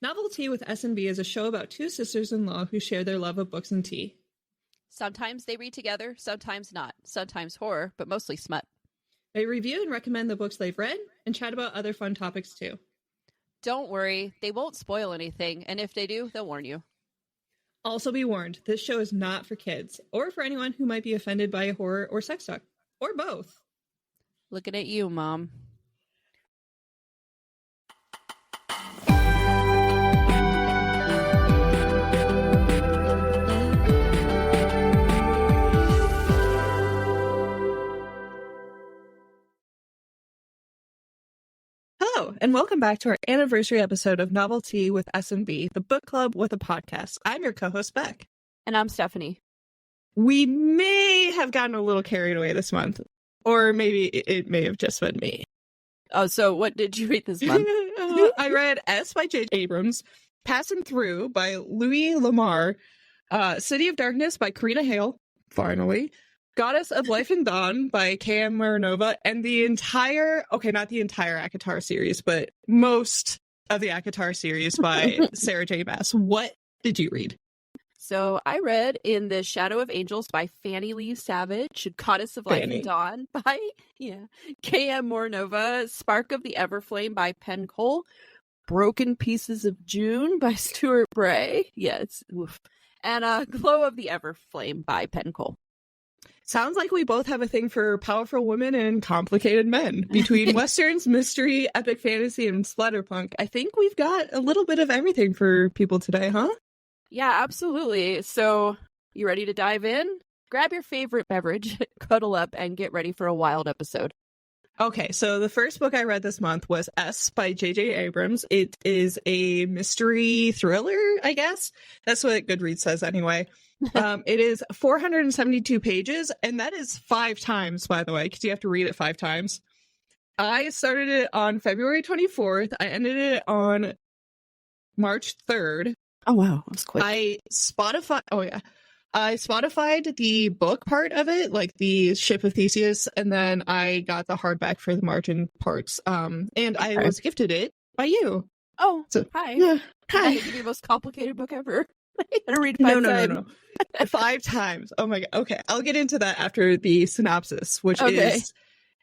Novel Tea with S&B is a show about two sisters-in-law who share their love of books and tea. Sometimes they read together, sometimes not. Sometimes horror, but mostly smut. They review and recommend the books they've read and chat about other fun topics too. Don't worry, they won't spoil anything, and if they do, they'll warn you. Also be warned, this show is not for kids, or for anyone who might be offended by horror or sex talk, or both. Looking at you, Mom. Hello, and welcome back to our anniversary episode of Novel Tea with S&B, the book club with a podcast. I'm your co-host, Bekk. And I'm Stephanie. We may have gotten a little carried away this month, or maybe it may have just been me. Oh, so what did you read this month? I read S by J. Abrams, Passin Through by Louis Lamar, City of Darkness by Karina Hale, finally, Goddess of Life and Dawn by K.M. Marinova, and the entire, not the entire ACOTAR series, but most of the ACOTAR series by Sarah J. Maas. What did you read? So I read In the Shadow of Angels by Fanny Lee Savage, Goddess of Life and Dawn by K.M. Marinova, Spark of the Everflame by Penn Cole, Broken Pieces of June by Stuart Bray, and Glow of the Everflame by Penn Cole. Sounds like we both have a thing for powerful women and complicated men. Between westerns, mystery, epic fantasy, and splatterpunk, I think we've got a little bit of everything for people today, huh? Yeah, absolutely. So, you ready to dive in? Grab your favorite beverage, cuddle up, and get ready for a wild episode. Okay, so the first book I read this month was S by J.J. Abrams. It is a mystery thriller, I guess. That's what Goodreads says anyway. It is 472 pages, and that is 5 times, by the way, because you have to read it 5 times. I started it on February 24th. I ended it on March 3rd. Oh, wow. That was quick. I Spotified the book part of it, like the Ship of Theseus, and then I got the hardback for the margin parts. And I was gifted it by you. Oh, so, hi. Yeah, hi. That could be the most complicated book ever. I had to read 5 times. No. 5 times. Oh my God. Okay. I'll get into that after the synopsis, which is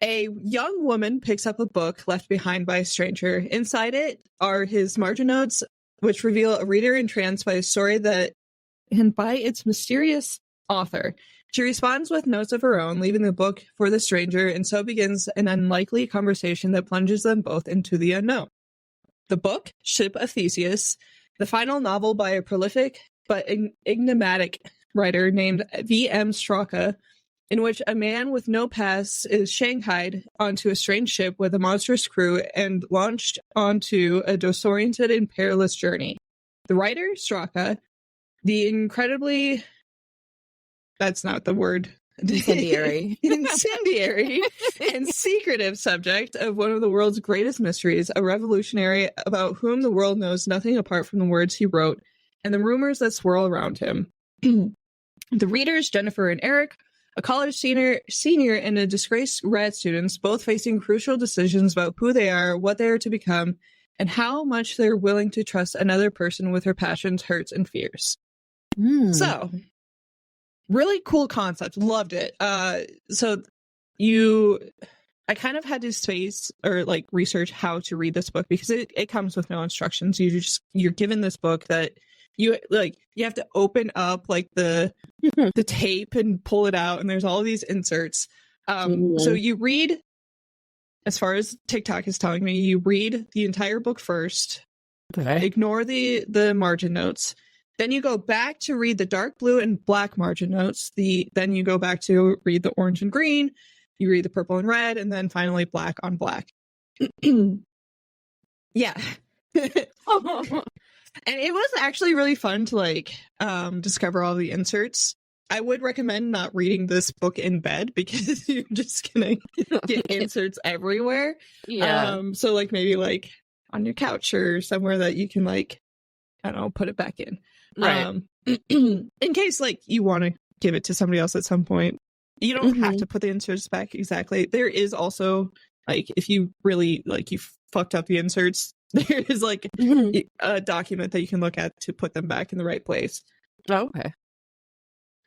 a young woman picks up a book left behind by a stranger. Inside it are his margin notes, which reveal a reader entranced by a story that, and by its mysterious author. She responds with notes of her own, leaving the book for the stranger, and so begins an unlikely conversation that plunges them both into the unknown. The book, Ship of Theseus, the final novel by a prolific but enigmatic writer named V.M. Straka, in which a man with no past is shanghaied onto a strange ship with a monstrous crew and launched onto a disoriented and perilous journey. The writer, Straka, the incredibly... That's not the word. Incendiary and secretive subject of one of the world's greatest mysteries, a revolutionary about whom the world knows nothing apart from the words he wrote and the rumors that swirl around him. The readers, Jennifer and Eric, a college senior and a disgraced grad students, both facing crucial decisions about who they are, what they are to become, and how much they're willing to trust another person with her passions, hurts, and fears. So, really cool concept. Loved it. I kind of had to space or like research how to read this book because it comes with no instructions. You're given this book that you have to open up like the tape and pull it out, and there's all these inserts. So you read, as far as TikTok is telling me, you read the entire book first. Okay. Ignore the margin notes. Then you go back to read the dark blue and black margin notes. Then you go back to read the orange and green. You read the purple and red, and then finally black on black. Yeah. And it was actually really fun to discover all the inserts. I would recommend not reading this book in bed because you're just gonna get inserts everywhere. Yeah. So maybe on your couch or somewhere that you can put it back in. Right. In case you want to give it to somebody else at some point. You don't have to put the inserts back exactly. There is also if you really you fucked up the inserts, There is like a document that you can look at to put them back in the right place. Oh, okay.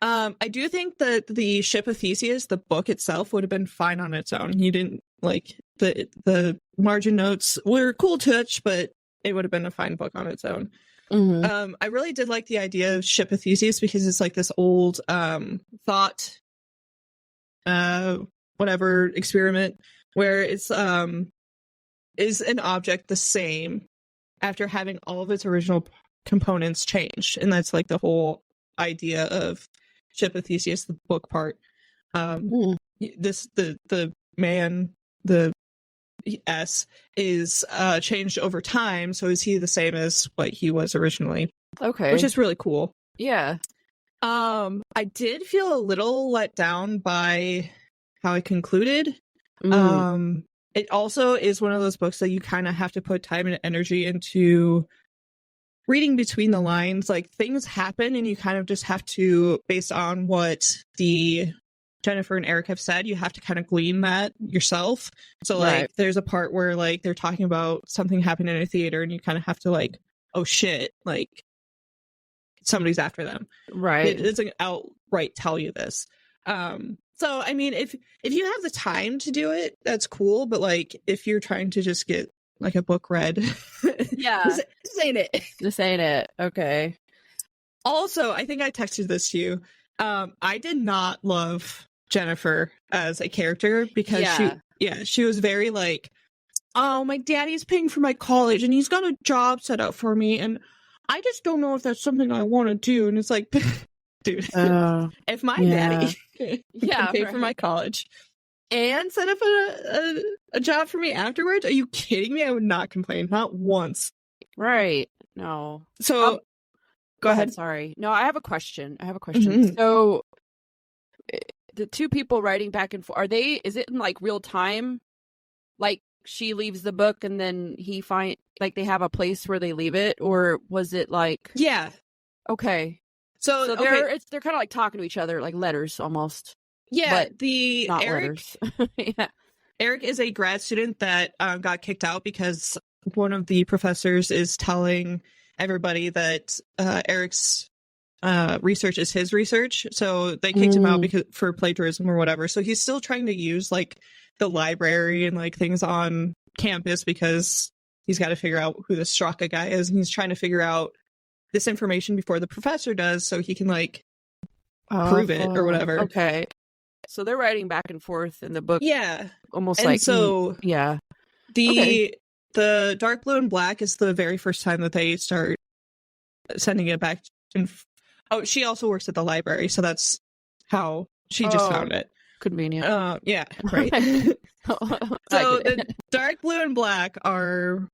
I do think that the Ship of Theseus, the book itself, would have been fine on its own. You didn't like the margin notes were cool touch, but it would have been a fine book on its own. Mm-hmm. I really did like the idea of Ship of Theseus because it's like this old thought whatever experiment where it's is an object the same after having all of its original components changed, and that's like the whole idea of Ship of Theseus, the book part. This the man, the S is changed over time, so is he the same as what he was originally? Okay, which is really cool. Yeah. I did feel a little let down by how it concluded. It also is one of those books that you kind of have to put time and energy into reading between the lines. Like, things happen and you kind of just have to, based on what the Jennifer and Eric have said, you have to kind of glean that yourself. So like there's a part where like they're talking about something happened in a theater and you kind of have to like, oh shit, like somebody's after them. Right. It doesn't outright tell you this. So I mean, if you have the time to do it, that's cool. But like, if you're trying to just get like a book read, yeah, this ain't it. This ain't it. Okay. Also, I think I texted this to you. I did not love Jennifer as a character because she was very like, oh, my daddy's paying for my college and he's got a job set up for me and I just don't know if that's something I want to do. And it's like, dude, if my daddy can pay for my college and set up a job for me afterwards, are you kidding me? I would not complain, not once. Right. No. So go ahead. Sorry. No, I have a question. So the two people writing back and forth, is it in like real time? Like she leaves the book and then they have a place where they leave it, or was it like? Yeah. Okay. So they're kind of like talking to each other, like letters almost. Yeah. But not letters. Yeah. Eric is a grad student that got kicked out because one of the professors is telling everybody that Eric's research is his research, so they kicked him out for plagiarism or whatever. So he's still trying to use like the library and like things on campus because he's got to figure out who the Straka guy is, and he's trying to figure out this information before the professor does, so he can like prove it or whatever. Okay, so they're writing back and forth in the book. Yeah, almost and like so. Yeah, The dark blue and black is the very first time that they start sending it back. She also works at the library, so that's how she just found it. Convenient. Yeah, right. So the dark blue and black are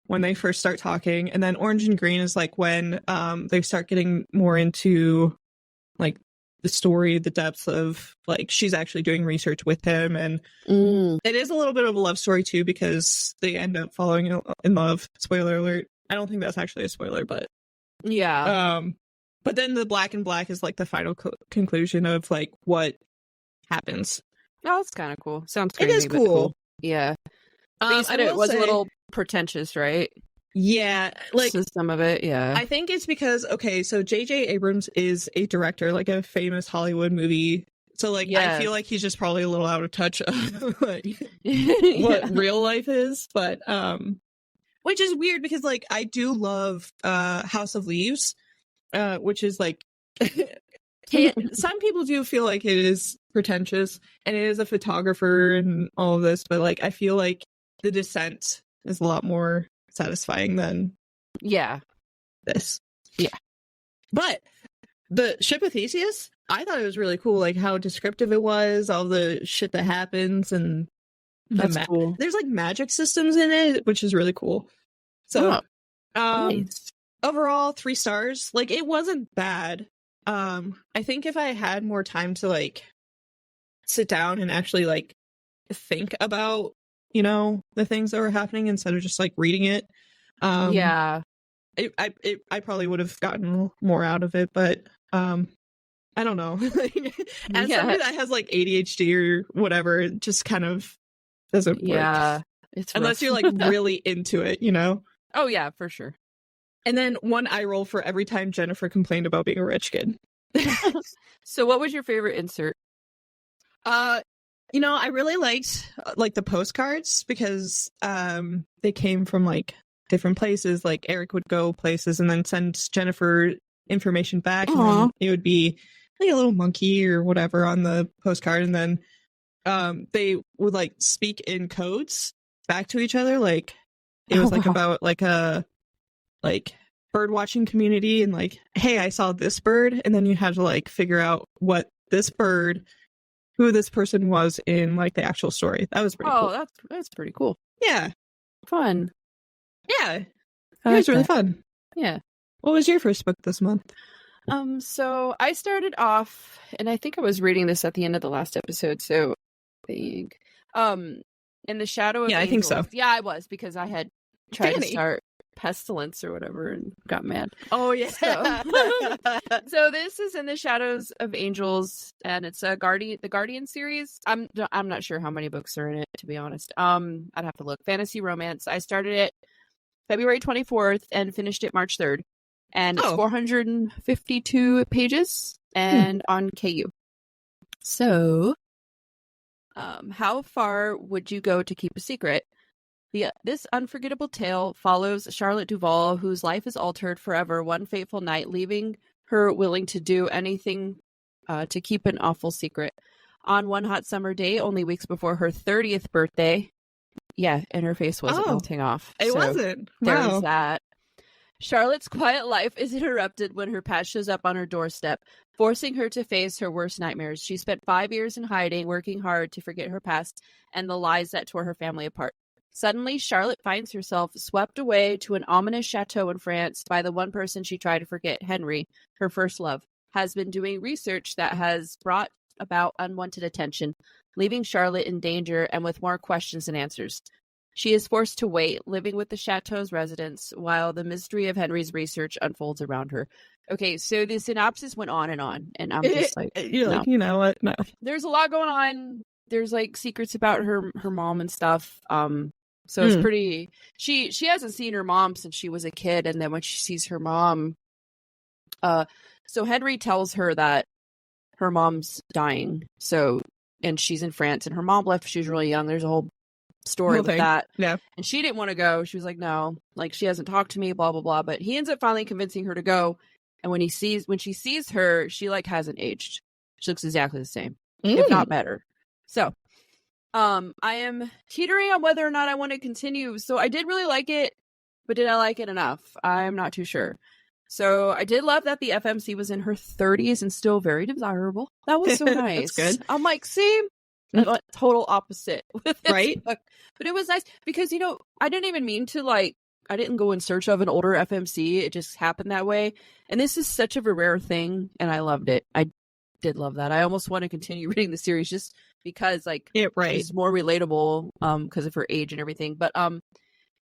when they first start talking, and then orange and green is like when they start getting more into like the story, the depth of like she's actually doing research with him, and it is a little bit of a love story too because they end up falling in love. Spoiler alert. I don't think that's actually a spoiler, but yeah. But then the black and black is like the final conclusion of like what happens. Oh, that's kind of cool. Sounds crazy. It is cool. Yeah. You said it was a little pretentious, right? Yeah, like some of it. Yeah, I think it's because so J.J. Abrams is a director, like a famous Hollywood movie. So like I feel like he's just probably a little out of touch of like what real life is, but which is weird because like I do love House of Leaves, which is like some people do feel like it is pretentious and it is a photographer and all of this, but like I feel like The Descent is a lot more satisfying than this. Yeah. But the Ship of Theseus, I thought it was really cool, like how descriptive it was, all the shit that happens, and that's cool. There's like magic systems in it, which is really cool. So nice. Overall 3 stars. Like it wasn't bad. I think if I had more time to like sit down and actually like think about the things that were happening instead of just like reading it. I probably would have gotten more out of it, but I don't know. As somebody that has like ADHD or whatever, it just kind of doesn't work. It's unless you're like really into it, Oh, yeah, for sure. And then one eye roll for every time Jennifer complained about being a rich kid. So what was your favorite insert? I really liked the postcards because they came from like different places. Like Eric would go places and then send Jennifer information back. And then it would be like a little monkey or whatever on the postcard. And then they would like speak in codes back to each other. Like it was about like a bird watching community and like, hey, I saw this bird. And then you had to like figure out what this bird, who this person was in like the actual story. That was pretty cool. Oh, that's pretty cool. Yeah. Fun. Yeah. It was really fun. Yeah. What was your first book this month? So I started off, and I think I was reading this at the end of the last episode, so big. In the Shadow of Angels. I think so. Yeah, I was, because I had tried to start Pestilence or whatever and got mad. Oh yeah. So this is In the Shadows of Angels, and it's the Guardian series. I'm not sure how many books are in it, to be honest. I'd have to look. Fantasy romance. I started it February 24th and finished it March 3rd. And it's 452 pages and on KU. So, how far would you go to keep a secret? This unforgettable tale follows Charlotte Duvall, whose life is altered forever one fateful night, leaving her willing to do anything to keep an awful secret. On one hot summer day, only weeks before her 30th birthday, and her face wasn't melting off. It wasn't. Wow. There's that. Charlotte's quiet life is interrupted when her past shows up on her doorstep, forcing her to face her worst nightmares. She spent 5 years in hiding, working hard to forget her past and the lies that tore her family apart. Suddenly, Charlotte finds herself swept away to an ominous chateau in France by the one person she tried to forget. Henry, her first love, has been doing research that has brought about unwanted attention, leaving Charlotte in danger and with more questions than answers. She is forced to wait, living with the chateau's residents, while the mystery of Henry's research unfolds around her. Okay, so the synopsis went on, and I'm just like, you're like, you know what? No. There's a lot going on. There's like secrets about her mom and stuff. So it's pretty. She hasn't seen her mom since she was a kid, and then when she sees her mom, so Henry tells her that her mom's dying. So, and she's in France, and her mom left. She was really young. There's a whole story with that. Yeah. And she didn't want to go. She was like, no, like she hasn't talked to me, blah, blah, blah. But he ends up finally convincing her to go. And when she sees her, she like hasn't aged. She looks exactly the same, if not better. So, I am teetering on whether or not I want to continue. So I did really like it, but did I like it enough? I'm not too sure. So I did love that the FMC was in her 30s and still very desirable. That was so nice. That's good. I'm like, see, total opposite with this book. But it was nice because, I didn't even mean to I didn't go in search of an older FMC. It just happened that way. And this is such of a rare thing. And I loved it. I did love that. I almost want to continue reading the series just because it's more relatable because of her age and everything. But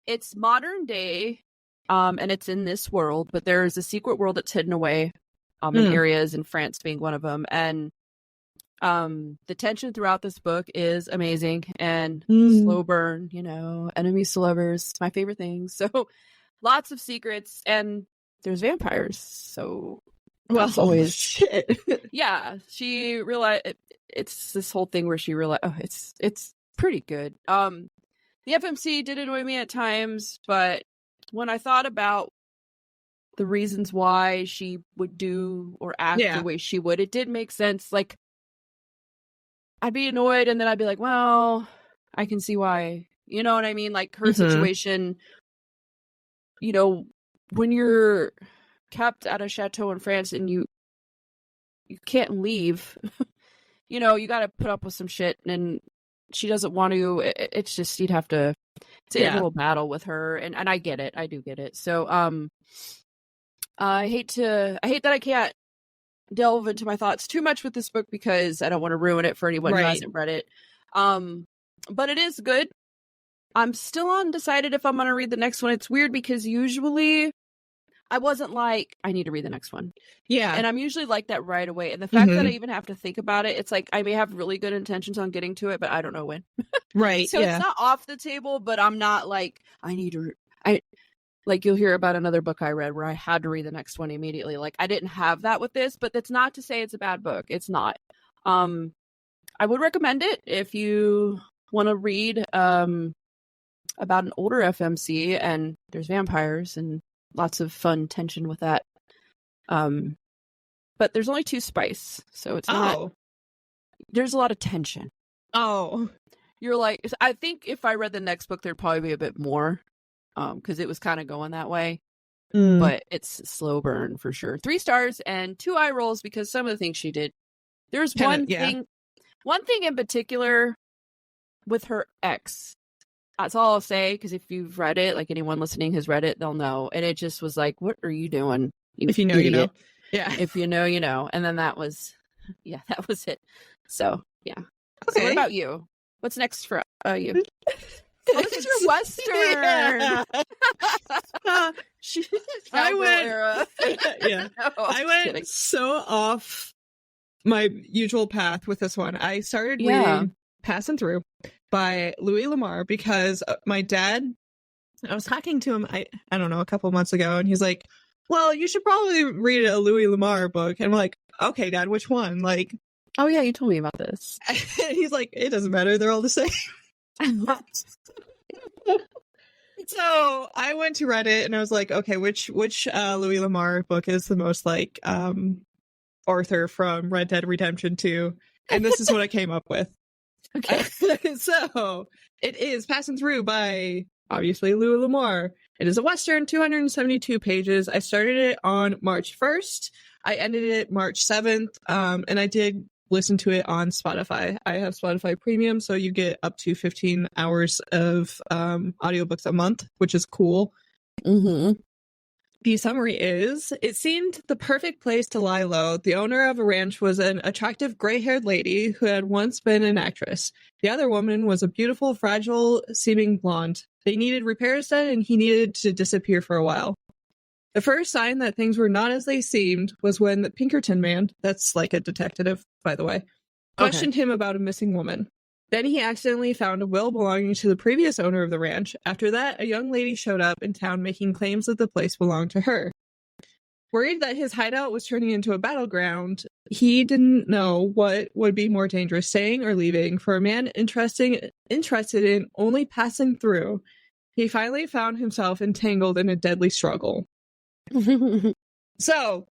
it's modern day and it's in this world, but there's a secret world that's hidden away in areas, in France being one of them. And the tension throughout this book is amazing, and slow burn, enemies to lovers, my favorite thing. So lots of secrets, and there's vampires. So always shit. Yeah, she realized it's this whole thing where she realized, it's pretty good. The FMC did annoy me at times, but when I thought about the reasons why she would do or act the way she would, it did make sense. Like, I'd be annoyed, and then I'd be like, well, I can see why. You know what I mean? Like, her situation, when you're kept at a chateau in France and you can't leave, you got to put up with some shit, and she doesn't want to. It's just, you'd have to, it's a little battle with her, and I get it. I do get it. So, I hate that I can't delve into my thoughts too much with this book because I don't want to ruin it for anyone who hasn't read it. But it is good. I'm still undecided if I'm going to read the next one. It's weird because usually I wasn't like, I need to read the next one. Yeah. And I'm usually like that right away. And the fact that I even have to think about it, it's like I may have really good intentions on getting to it, but I don't know when. Right. So it's not off the table, but I'm not like, like you'll hear about another book I read where I had to read the next one immediately. Like I didn't have that with this, but that's not to say it's a bad book. It's not. I would recommend it if you want to read about an older FMC and there's vampires and lots of fun tension with that. But there's only 2 spice, so it's not. There's a lot of tension. Oh, you're like, I think if I read the next book, there'd probably be a bit more, because it was kind of going that way. But it's slow burn for sure. 3 stars and 2 eye rolls because some of the things she did. There's one thing in particular with her ex. That's all I'll say, because if you've read it, like anyone listening has read it, they'll know. And it just was like, what are you doing? If you know, you know. Yeah. If you know, you know. And then that was it. So, yeah. Okay. So what about you? What's next for you? Oh, this is your Western. I went so off my usual path with this one. I started reading Passin Through by Louis Lamar because my dad, I was talking to him, I don't know, a couple months ago, and he's like, well, you should probably read a Louis Lamar book. And I'm like, okay, Dad, which one? Like, oh yeah, you told me about this. He's like, it doesn't matter, they're all the same. So I went to Reddit and I was like, okay, which Louis Lamar book is the most like Arthur from Red Dead Redemption 2? And this is what I came up with. Okay. So it is Passin Through by obviously Louis Lamar. It is a Western, 272 pages. I started it on March 1st. I ended it March 7th. And I did listen to it on Spotify. I have Spotify Premium, so you get up to 15 hours of audiobooks a month, which is cool. Mm-hmm. The summary is, it seemed the perfect place to lie low. The owner of a ranch was an attractive gray-haired lady who had once been an actress. The other woman was a beautiful, fragile-seeming blonde. They needed repairs done, and he needed to disappear for a while. The first sign that things were not as they seemed was when the Pinkerton man, that's like a detective, by the way, questioned him about a missing woman. Then he accidentally found a will belonging to the previous owner of the ranch. After that, a young lady showed up in town making claims that the place belonged to her. Worried that his hideout was turning into a battleground, he didn't know what would be more dangerous, staying or leaving. For a man interested in only passing through, he finally found himself entangled in a deadly struggle. So,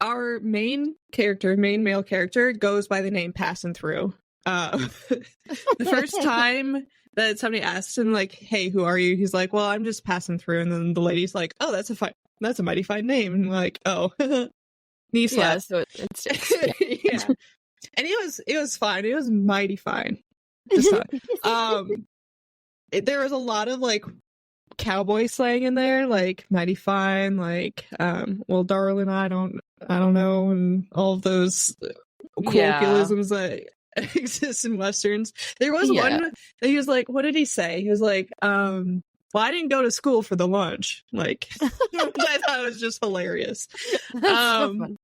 our main male character, goes by the name Passin Through. The first time that somebody asks him, like, hey, who are you? He's like, well, I'm just passing through. And then the lady's like, oh, that's a mighty fine name. And like, oh, knee slap. Yeah, so it's yeah. And it was fine. It was mighty fine. Just fine. There was a lot of like cowboy slang in there, like mighty fine, like well, darling, I don't know, and all of those colloquialisms that exist in Westerns. There was one that he was like, what did he say? He was like, well, I didn't go to school for the lunch, like, which I thought was just hilarious. So fun.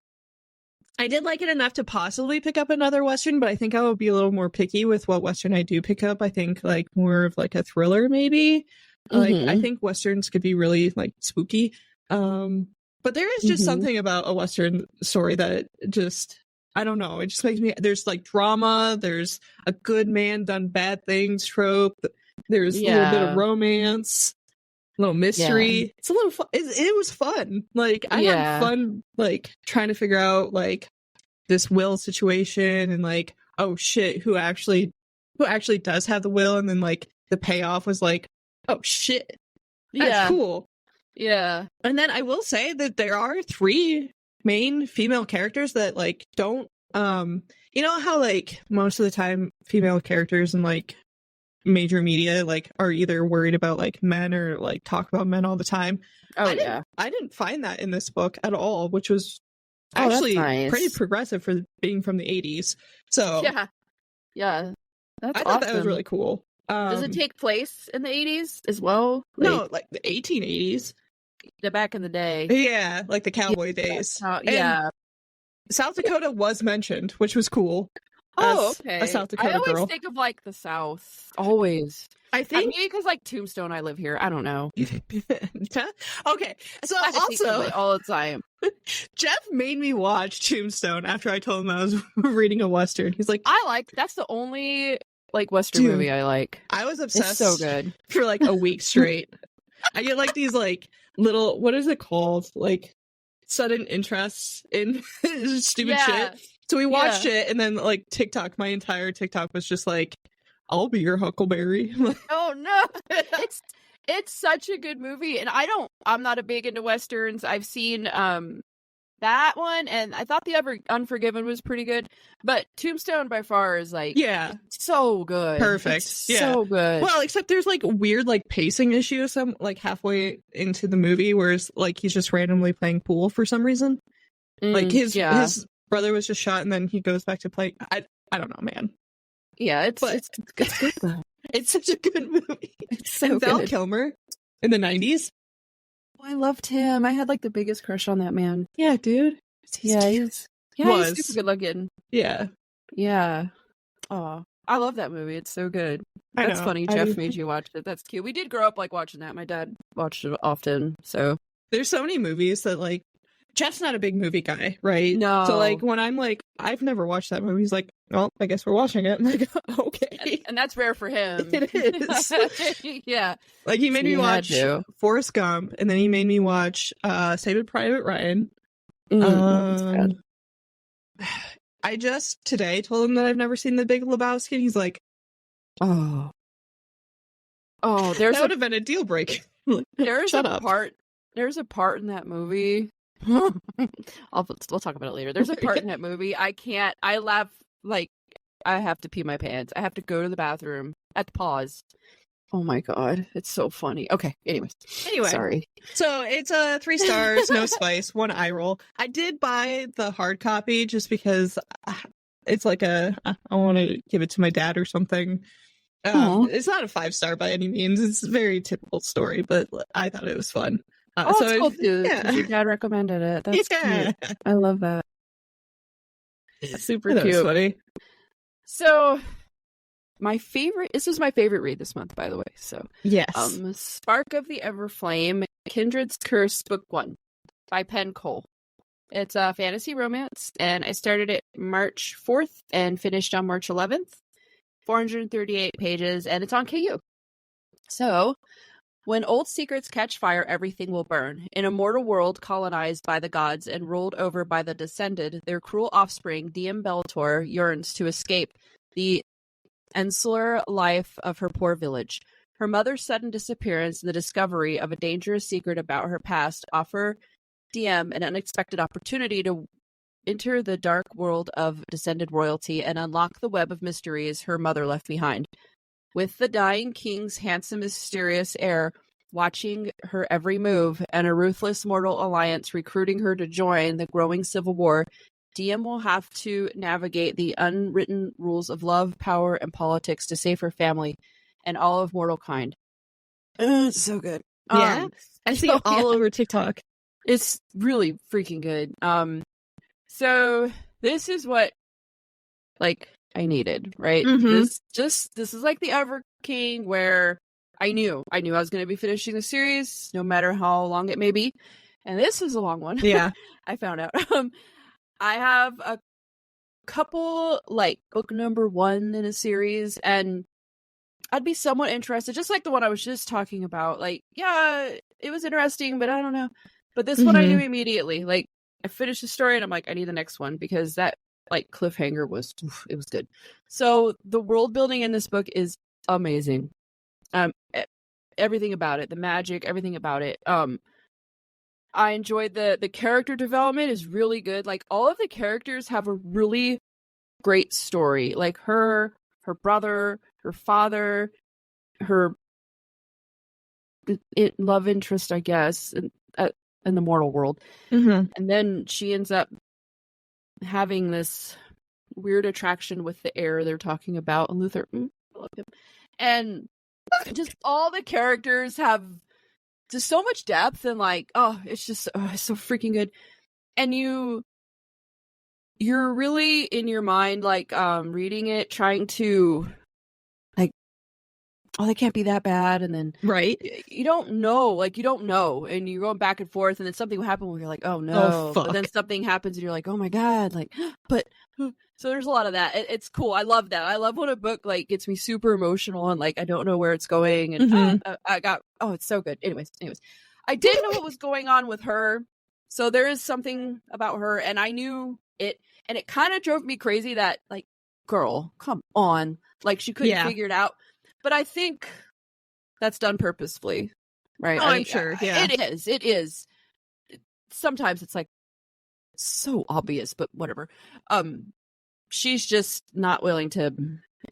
I did like it enough to possibly pick up another Western, but I think I will be a little more picky with what Western I do pick up. I think like more of like a thriller, maybe. Like, I think Westerns could be really like spooky. But there is just something about a Western story that just, I don't know. It just makes me, there's like drama. There's a good man done bad things trope. There's a little bit of romance, a little mystery. Yeah. It's a little fun. It was fun. Like, I had fun, like trying to figure out like this will situation and like, oh shit, who actually does have the will. And then like the payoff was like, oh shit, that's cool. Yeah. And then I will say that there are 3 main female characters that like don't you know how like most of the time female characters in like major media like are either worried about like men or like talk about men all the time. I didn't find that in this book at all, which was actually pretty progressive for being from the 80s. So yeah, that's I thought that was really cool. Does it take place in the 80s as well? Like, no, like the 1880s. The back in the day. Yeah, like the cowboy days. South Dakota was mentioned, which was cool. Oh, okay. A South Dakota I always girl. think of like the South. Always. I think maybe because like Tombstone, I live here. I don't know. Okay, so I also all the time. Jeff made me watch Tombstone after I told him I was reading a Western. He's like, That's the only like Western movie I like. I was obsessed. It's so good for like a week straight. I get like these like little, what is it called? Like sudden interests in stupid shit. So we watched it, and then like TikTok, my entire TikTok was just like, I'll be your Huckleberry. Oh no. It's such a good movie, and I'm not a big into Westerns. I've seen that one, and I thought the Unforgiven was pretty good, but Tombstone by far is like so good. Perfect. So good. Well, except there's like weird like pacing issues some like halfway into the movie, whereas like he's just randomly playing pool for some reason. Like his brother was just shot, and then he goes back to play. I don't know, man. Yeah, it's good though. It's such a good movie. It's so and Val good. Kilmer in the 90s. Oh, I loved him. I had like the biggest crush on that man. Yeah, dude. He's super good looking. Yeah. Yeah. Oh, I love that movie. It's so good. That's funny. Jeff made you watch it. That's cute. We did grow up like watching that. My dad watched it often. So there's so many movies that like Jeff's not a big movie guy, right? No. So like when I'm like, I've never watched that movie, he's like, well, I guess we're watching it. I'm like, okay. And that's rare for him. It is. Yeah. Like he made me watch Forrest Gump, and then he made me watch Saving Private Ryan. I just today told him that I've never seen The Big Lebowski, and he's like, oh, that would have been a deal breaker. There's a part in that movie. We'll talk about it later. There's a part in that movie I laugh like I have to pee my pants. I have to go to the bathroom. I have to pause. Oh my god, it's so funny. Okay, anyway, sorry. So it's 3 stars, no spice, 1 eye roll. I did buy the hard copy just because it's like I want to give it to my dad or something. It's not a 5-star by any means. It's a very typical story, but I thought it was fun. So it's cool too. Yeah. Your dad recommended it. That's cute. I love that. That's super cute. That was funny. So this was my favorite read this month, by the way. So yes. Spark of the Everflame, Kindred's Curse, Book 1 by Penn Cole. It's a fantasy romance, and I started it March 4th and finished on March 11th. 438 pages, and it's on KU. So, when old secrets catch fire, everything will burn. In a mortal world colonized by the gods and ruled over by the Descended, their cruel offspring, Diem Bellator, yearns to escape the insular life of her poor village. Her mother's sudden disappearance and the discovery of a dangerous secret about her past offer Diem an unexpected opportunity to enter the dark world of Descended royalty and unlock the web of mysteries her mother left behind. With the dying king's handsome, mysterious heir watching her every move and a ruthless mortal alliance recruiting her to join the growing civil war, Diem will have to navigate the unwritten rules of love, power, and politics to save her family and all of mortal kind. It's so good. Yeah, I see it all over TikTok. It's really freaking good. So this is what like I needed, right? Mm-hmm. This is like the Ever King, where I knew I was going to be finishing the series, no matter how long it may be, and this is a long one. Yeah, I found out. I have a couple like book number 1 in a series, and I'd be somewhat interested, just like the one I was just talking about. Like, yeah, it was interesting, but I don't know. But this one I knew immediately. Like, I finished the story, and I'm like, I need the next one, because that like cliffhanger was good. So the world building in this book is amazing. Everything about it, the magic, everything about it. I enjoyed the character development is really good. Like, all of the characters have a really great story. Like her brother, her father, her love interest, I guess, in the mortal world. And then she ends up having this weird attraction with the heir they're talking about, and Luther. I love him. And just all the characters have just so much depth, and like, it's just it's so freaking good. And you're really in your mind, like, reading it, trying to like oh, they can't be that bad. And then right, you don't know, and you're going back and forth, and then something will happen where you're like, oh no, fuck. but then something happens and you're like, oh my God, like, but so there's a lot of that. It's cool. I love that. I love when a book like gets me super emotional and like I don't know where it's going, and it's so good. Anyways, I didn't know what was going on with her, so there is something about her, and I knew it, and it kind of drove me crazy that like, girl, come on, like she couldn't figure it out. But I think that's done purposefully, right? Oh, I'm sure. Yeah, it is. Sometimes it's like so obvious, but whatever. She's just not willing to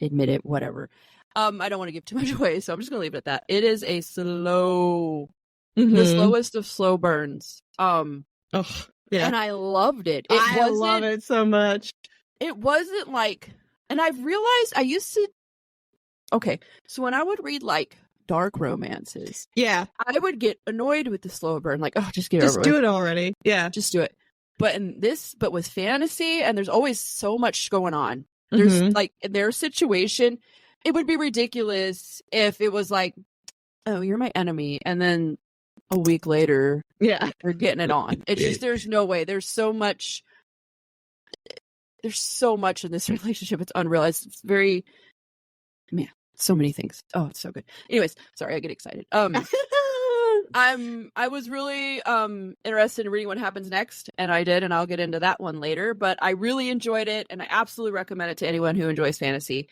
admit it. Whatever. I don't want to give too much away, so I'm just gonna leave it at that. It is a slow, the slowest of slow burns. And I loved it. I love it so much. It wasn't like, and I've realized I used to. Okay, so when I would read like dark romances, I would get annoyed with the slow burn. Like, oh, just get it over with. Just do it already. Yeah, just do it. But with fantasy, and there's always so much going on. There's like in their situation, it would be ridiculous if it was like, oh, you're my enemy, and then a week later, you're getting it on. It's just there's no way. There's so much in this relationship. It's unrealized. It's very. Man, so many things. Oh, it's so good. Anyways, sorry, I get excited. I was really interested in reading what happens next, and I did, and I'll get into that one later. But I really enjoyed it, and I absolutely recommend it to anyone who enjoys fantasy.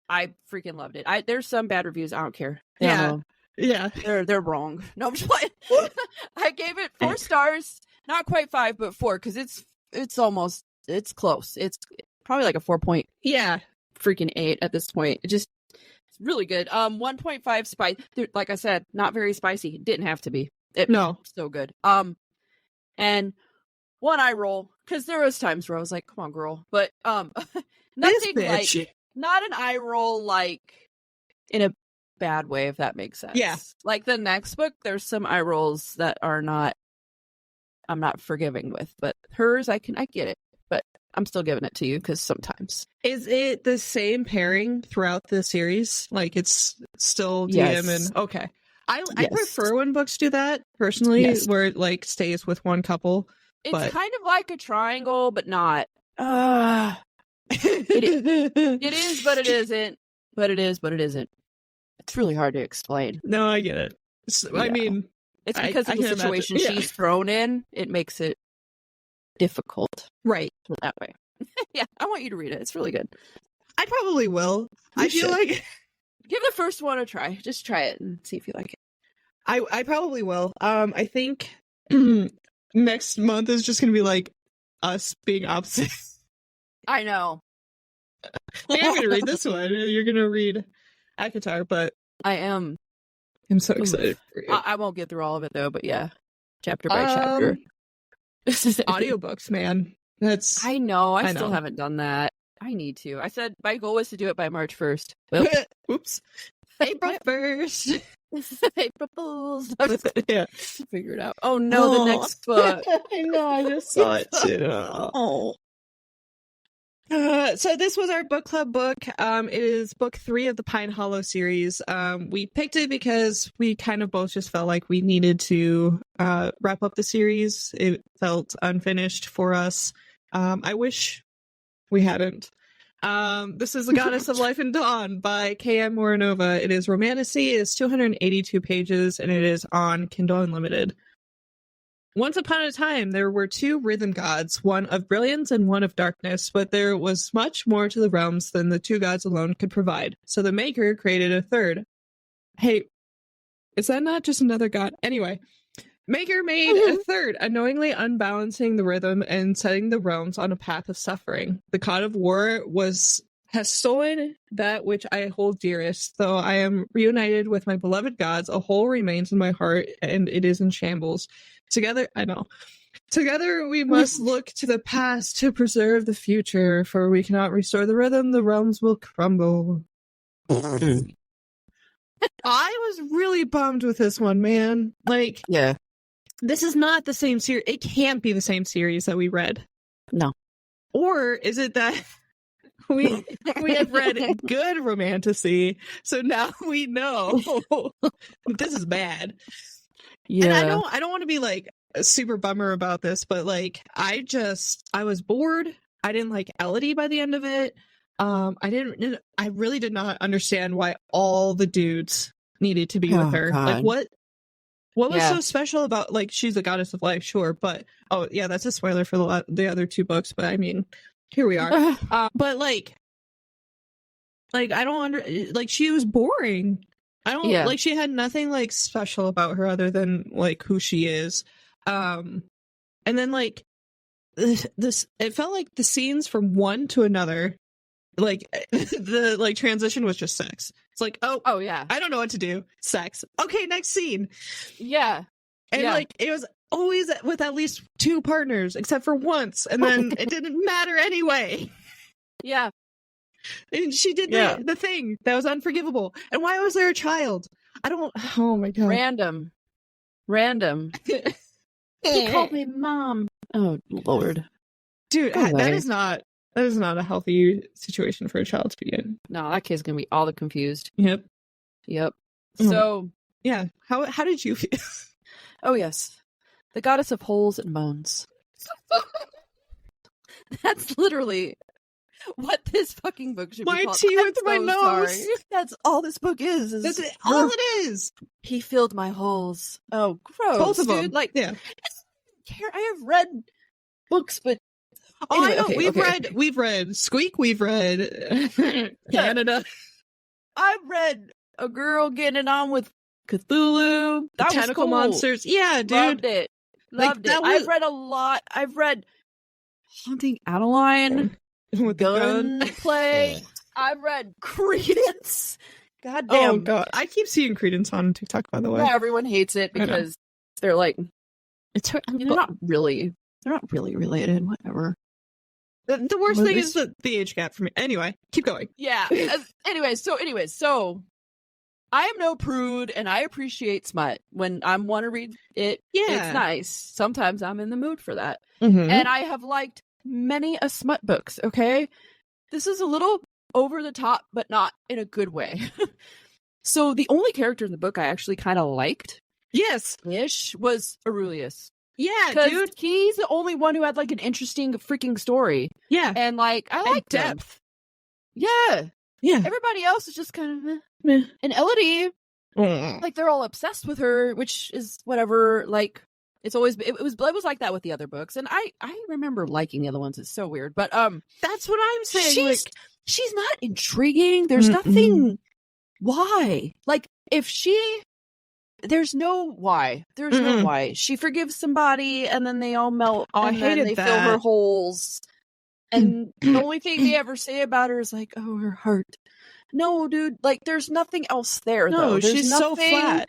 I freaking loved it. There's some bad reviews. I don't care. Yeah. They're wrong. No, I'm just playing. I gave it 4 stars, not quite 5, but 4, because it's almost close. It's probably like a 4. Freaking 8 at this point. It's really good. 1.5 spice. Like I said, not very spicy. It didn't have to be. So good. And 1 eye roll, because there was times where I was like, "Come on, girl," but nothing like not an eye roll like in a bad way, if that makes sense. Yeah. Like the next book, there's some eye rolls that I'm not forgiving with, but hers, I get it, but I'm still giving it to you because sometimes. Is it the same pairing throughout the series? Like it's still DM and okay. I prefer when books do that personally, where it like stays with one couple. It's kind of like a triangle, but not. It is, but it isn't. But it is, but it isn't. It's really hard to explain. No, I get it. I mean, it's because of the situation she's thrown in. It makes it difficult, right? That way. Yeah, I want you to read it. It's really good. I probably will. I feel like give the first one a try. Just try it and see if you like it. I probably will. I think next month is just gonna be like us being opposite. I know. I'm gonna read this one. You're gonna read Akatar, but I am. I'm so excited for you. I won't get through all of it though, but yeah, chapter by chapter. Audiobooks, man. I know. I still haven't done that. I need to. I said my goal was to do it by March 1st. Well, oops. April 1st. April Fools. Yeah. Figure it out. Oh no, the next book. I know. I just saw it too. Oh. So this was our book club book. It is book 3 of the Pine Hollow series. We picked it because we kind of both just felt like we needed to wrap up the series. It felt unfinished for us. I wish we hadn't. This is The Goddess of Life and Dawn by K.M. Moranova. It is romantasy. It is 282 pages, and it is on Kindle Unlimited. Once upon a time, there were 2 rhythm gods, one of brilliance and one of darkness, but there was much more to the realms than the 2 gods alone could provide. So the Maker created a third. Hey, is that not just another god? Anyway, Maker made a third, unknowingly unbalancing the rhythm and setting the realms on a path of suffering. The god of war has stolen that which I hold dearest. Though I am reunited with my beloved gods, a hole remains in my heart, and it is in shambles. Together we must look to the past to preserve the future, for we cannot restore the rhythm, the realms will crumble. I was really bummed with this one, man. Like, yeah. This is not the same series. It can't be the same series that we read. No. Or is it that we have read good romantasy, so now we know this is bad. Yeah. And I don't want to be like a super bummer about this, but like I was bored. I didn't like Elodie by the end of it. I really did not understand why all the dudes needed to be with her. God. Like what was so special about, like, she's a goddess of life, sure, but oh yeah, that's a spoiler for the other two books, but I mean, here we are. But like I don't like, she was boring. I don't like, she had nothing like special about her other than like who she is. And then like this, it felt like the scenes from one to another, like the like transition was just sex. It's like, oh yeah, I don't know what to do. Sex. Okay, next scene. Yeah. And like it was always with at least two partners, except for once, and then it didn't matter anyway. Yeah. And she did the thing that was unforgivable. And why was there a child? I don't. Oh my god. Random. He called me mom. Oh Lord, dude, that is not a healthy situation for a child to be in. No, that kid's gonna be all the confused. Yep. So yeah, how did you feel? Oh yes, the goddess of holes and moans. That's literally what this fucking book should be called. My tea with my nose. Sorry. That's all this book is. That's all it is. He filled my holes. Oh, gross. Both of them. Dude. Like, yeah. I have read books, but anyway, I know. We've read Squeak. We've read Canada. I've read a girl getting it on with Cthulhu. That Tentacle was cool. monsters. Yeah, dude. Loved it. I've read a lot. I've read Haunting Adeline. With Gunplay. I've read Credence. God damn. Oh god, I keep seeing Credence on TikTok, by the way. Yeah, everyone hates it because they're like, they're not really related. Whatever. The worst thing is the age gap for me. Anyway, keep going. Yeah. Anyways, so I am no prude, and I appreciate smut when I want to read it. Yeah, it's nice. Sometimes I'm in the mood for that, and I have liked many a smut books. Okay, this is a little over the top, but not in a good way. So the only character in the book I actually kind of liked, ish, was Aurelius. Yeah, dude, he's the only one who had like an interesting freaking story. Yeah, and like I like depth. Yeah. Everybody else is just kind of meh. And Elodie, like they're all obsessed with her, which is whatever. Like it's always it was like that with the other books, and I remember liking the other ones. It's so weird, but that's what I'm saying. She's not intriguing. There's nothing. Why? Like there's no why. There's no why. She forgives somebody, and then they all melt. Oh, I hated they that. fill her holes. And the only thing they ever say about her is like, oh, her heart. No, dude, like there's nothing else there. No, though. she's so flat.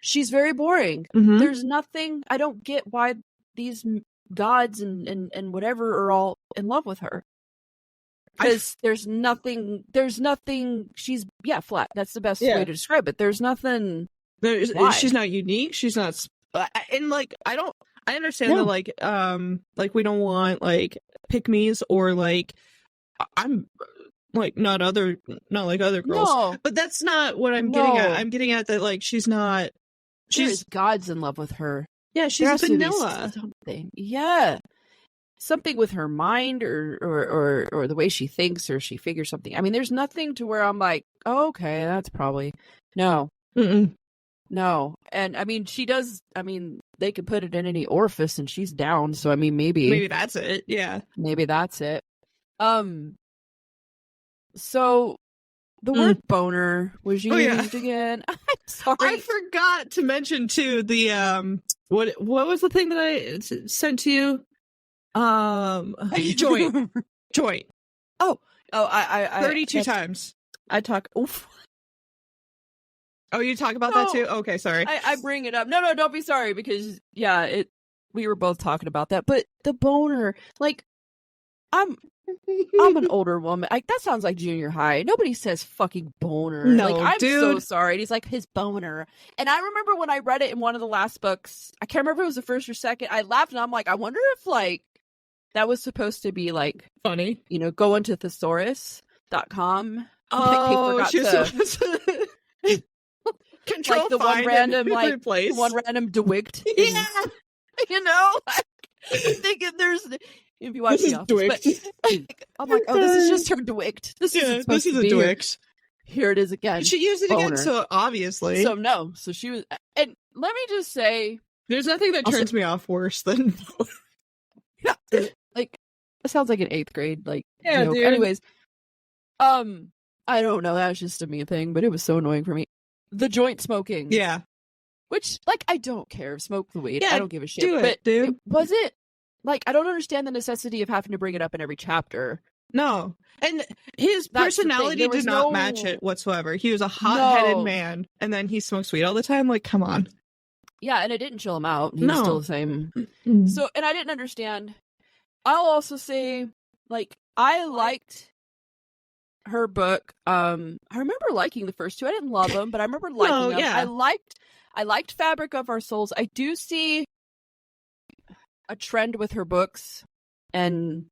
She's very boring. There's nothing. I don't get why these gods and whatever are all in love with her. Because there's nothing. She's flat. That's the best way to describe it. There's nothing. She's not unique. She's not. And like I understand that like we don't want like pick-me's or like I'm like not like other girls, but that's not what I'm getting at. I'm getting at that like she's God's in love with her. Yeah, she's vanilla. Something with her mind or the way she thinks or she figures something. I mean, there's nothing to where I'm like, oh, okay, that's probably no. No. And I mean, she does. I mean, they could put it in any orifice and she's down. So, I mean, maybe that's it. Yeah. Maybe that's it. So the word boner was used again. I'm sorry. I forgot to mention too the what was the thing that I sent to you? Joint. Oh, I 32 times. I talk. Oof. Oh, you talk about that too? Okay, sorry. I bring it up. No, don't be sorry because we were both talking about that. But the boner, like, I'm an older woman. Like that sounds like junior high. Nobody says fucking boner. No, like, I'm dude. so sorry. And he's like his boner. And I remember when I read it in one of the last books. I can't remember if it was the first or second. I laughed and I'm like, I wonder if like that was supposed to be like funny, go into thesaurus. .com. Oh, she was supposed to control like the one random DeWicked. Yeah. You know? I'm thinking there's... If you watch this The Office, but I'm like, oh, this is just her DeWicked. This is a DeWicked. Here it is again. She used it again, so obviously. So she was... And let me just say... There's nothing that turns me off worse than... like, it sounds like an 8th grade, like, yeah, joke. Dude. Anyways, I don't know, that was just a me thing, but it was so annoying for me. The joint smoking. Yeah. Which, like, I don't care. Smoke the weed. Yeah, I don't give a shit. Do it, dude. Was it? Like, I don't understand the necessity of having to bring it up in every chapter. No. And his personality did not match it whatsoever. He was a hot-headed man, and then he smokes weed all the time. Like, come on. Yeah, and it didn't chill him out. He was still the same. So, and I didn't understand. I'll also say, like, I liked her book. I remember liking the first two. I didn't love them, but I remember liking them. Yeah. I liked Fabric of Our Souls. I do see a trend with her books, and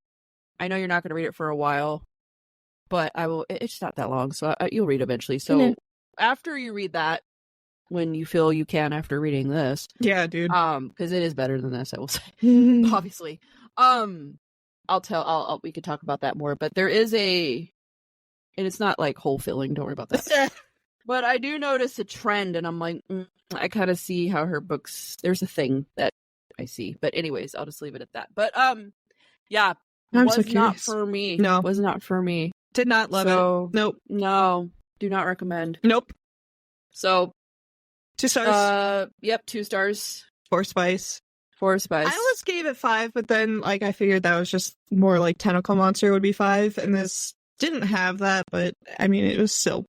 I know you're not going to read it for a while, but I will. It's not that long, so you'll read eventually. So after you read that, when you feel you can after reading this, yeah, dude, because it is better than this, I will say, obviously. We could talk about that more, but there is and it's not like hole filling. Don't worry about that. But I do notice a trend, and I'm like, I kind of see how her books. There's a thing that I see, but anyways, I'll just leave it at that. But yeah, was not for me. No, was not for me. Did not love it. Nope. No, do not recommend. Nope. So 2 stars. Yep, 2 stars. 4 spice. 4 spice. I almost gave it 5, but then like I figured that was just more like Tentacle Monster would be 5, and this didn't have that, but I mean it was still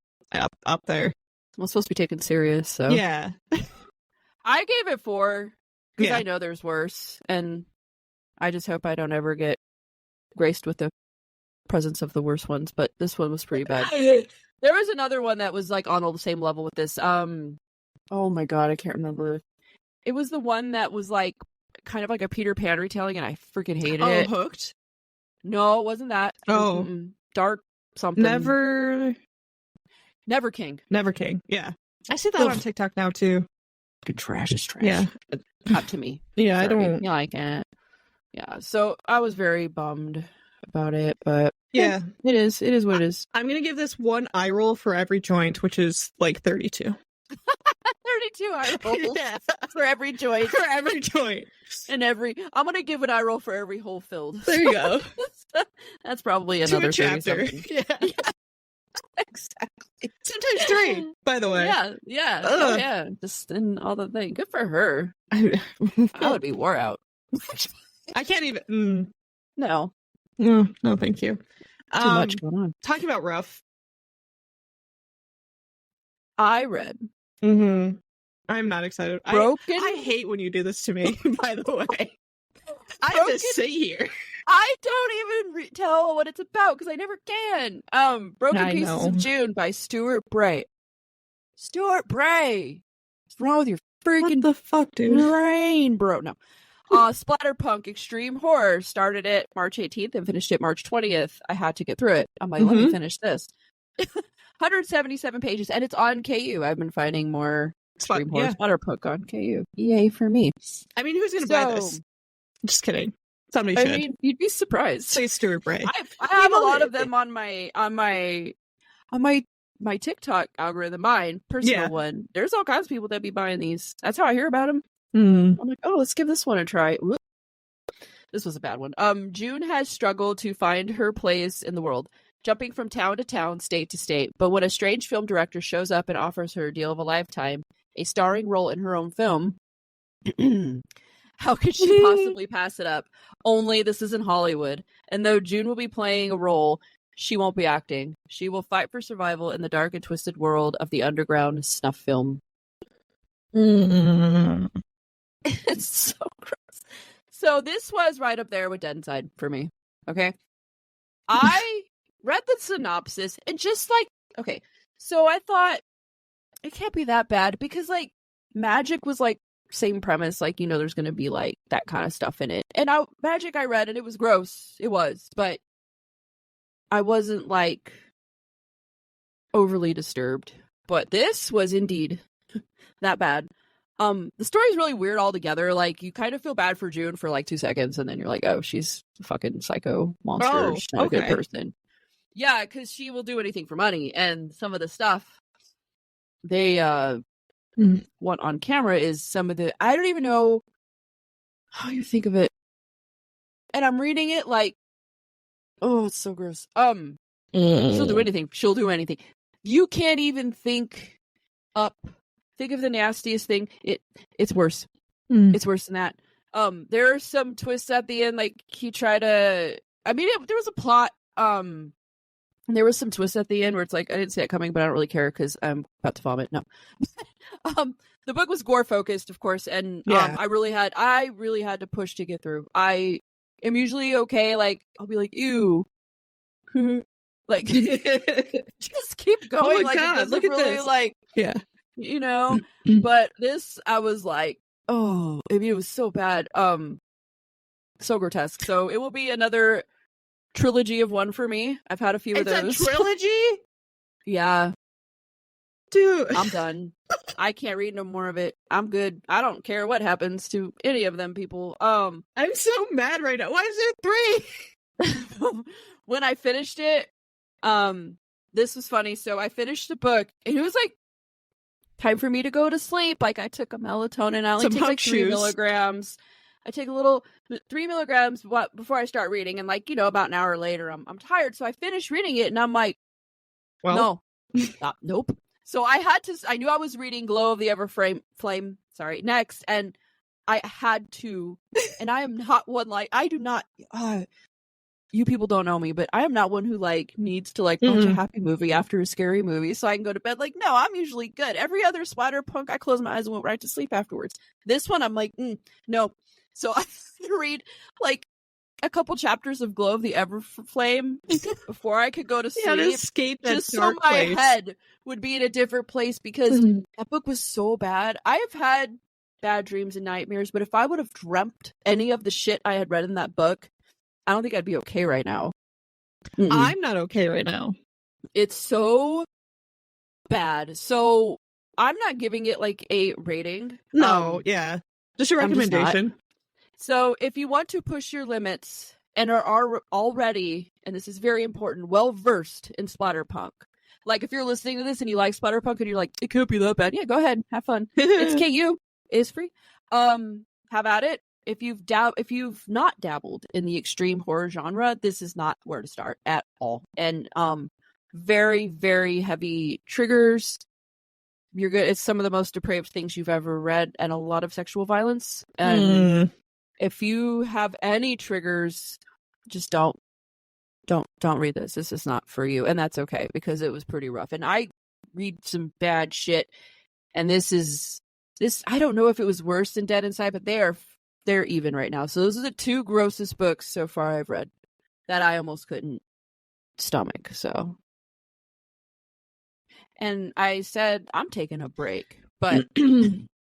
up there. Well, it's supposed to be taken serious, so yeah. I gave it 4 because I know there's worse, and I just hope I don't ever get graced with the presence of the worst ones. But this one was pretty bad. There was another one that was like on the same level with this. Oh my god, I can't remember. It was the one that was like kind of like a Peter Pan retelling, and I freaking hated it. Oh, Hooked? No, it wasn't that. Oh, Dark something. Never King. Never King. Yeah, I see that on TikTok now too. Good trash is trash. Yeah, not to me. Yeah, Sorry. I don't like it. Yeah, so I was very bummed about it, but yeah, it is what it is. I'm gonna give this 1 eye roll for every joint, which is like 32. 32 eye rolls for every joint. For every joint. And I'm going to give an eye roll for every hole filled. There you go. That's probably another chapter. Yeah. Exactly. Sometimes 3, by the way. Yeah. Oh, yeah. Just in all the thing. Good for her. I would be wore out. I can't even. No, thank you. Too much going on. Talking about rough. I read. I'm not excited. Broken. I hate when you do this to me, by the way. I have to sit here. I don't even tell what it's about because I never can. Broken Pieces of June by Stuart Bray. Stuart Bray! What's wrong with your freaking what the fuck, dude? brain, bro? No. Splatterpunk Extreme Horror started it March 18th and finished it March 20th. I had to get through it. I'm like, let me finish this. 177 pages, and it's on KU. I've been finding more Extreme Horror Splatterpunk on KU. Yay for me. I mean, who's going to buy this? Just kidding. Somebody should. I mean, you'd be surprised. Say Stuart Bray. I have a lot of them on my TikTok algorithm, mine personal one. There's all kinds of people that be buying these. That's how I hear about them. I'm like, oh, let's give this one a try. Whoop. This was a bad one. June has struggled to find her place in the world, jumping from town to town, state to state. But when a strange film director shows up and offers her a deal of a lifetime, a starring role in her own film, how could she possibly pass it up? Only this is in Hollywood. And though June will be playing a role, she won't be acting. She will fight for survival in the dark and twisted world of the underground snuff film. It's so gross. So this was right up there with Dead Inside for me. Okay. I read the synopsis and just like, okay, so I thought it can't be that bad because like magic was like same premise, like, you know, there's going to be like that kind of stuff in it. And magic I read and it was gross. It was, but I wasn't like overly disturbed. But this was indeed that bad. The story's really weird altogether. Like, you kind of feel bad for June for like 2 seconds, and then you're like, oh, she's a fucking psycho monster. Oh, she's not a good person. Yeah, because she will do anything for money. And some of the stuff they want on camera is some of the... I don't even know how you think of it. And I'm reading it like, oh, it's so gross. She'll do anything. She'll do anything. You can't even think of the nastiest thing. It's worse. It's worse than that. There are some twists at the end. Like, he tried to... I mean, there was a plot. There was some twists at the end where it's like, I didn't see it coming, but I don't really care because I'm about to vomit. No. The book was gore focused, of course, and I really had to push to get through. I am usually okay. Like, I'll be like, ew. Like, just keep going. Oh my like, God, look at really, this. like, yeah, you know. But this, I was like, oh, I mean, it was so bad, so grotesque. So it will be another trilogy of one for me. I've had a few of those. It's a trilogy? Yeah, dude, I'm done. I can't read no more of it. I'm good. I don't care what happens to any of them people. I'm so mad right now. Why is there 3? When I finished it, this was funny. So I finished the book, and it was like time for me to go to sleep. Like, I took a melatonin. I only take like 3 milligrams. I take a little 3 milligrams before I start reading, and like, you know, about an hour later, I'm tired. So I finished reading it, and I'm like, well, no, nope. So I knew I was reading Glow of the Everflame, next, and I had to, and I am not one, like, I do not, you people don't know me, but I am not one who, like, needs to, like, watch a happy movie after a scary movie so I can go to bed. Like, no, I'm usually good. Every other splatterpunk, I close my eyes and went right to sleep afterwards. This one, I'm like, no. So I had to read, like, a couple chapters of Glow of the Everflame before I could go to sleep. To escape that just dark so my place. head would be in a different place, because that book was so bad. I have had bad dreams and nightmares, but if I would have dreamt any of the shit I had read in that book, I don't think I'd be okay right now. I'm not okay right now. It's so bad. So I'm not giving it like a rating. No, yeah. Just a recommendation. So if you want to push your limits and are already, and this is very important, well-versed in splatterpunk. Like, if you're listening to this and you like splatterpunk and you're like, it can't be that bad. Yeah, go ahead. Have fun. It's KU. It's free. Have at it. If you've not dabbled in the extreme horror genre, this is not where to start at all. And very, very heavy triggers. You're good. It's some of the most depraved things you've ever read, and a lot of sexual violence. And if you have any triggers, just don't read this. This is not for you, and that's okay, because it was pretty rough. And I read some bad shit, and this. I don't know if it was worse than Dead Inside, but they're even right now. So those are the 2 grossest books so far I've read that I almost couldn't stomach. So, and I said I'm taking a break, but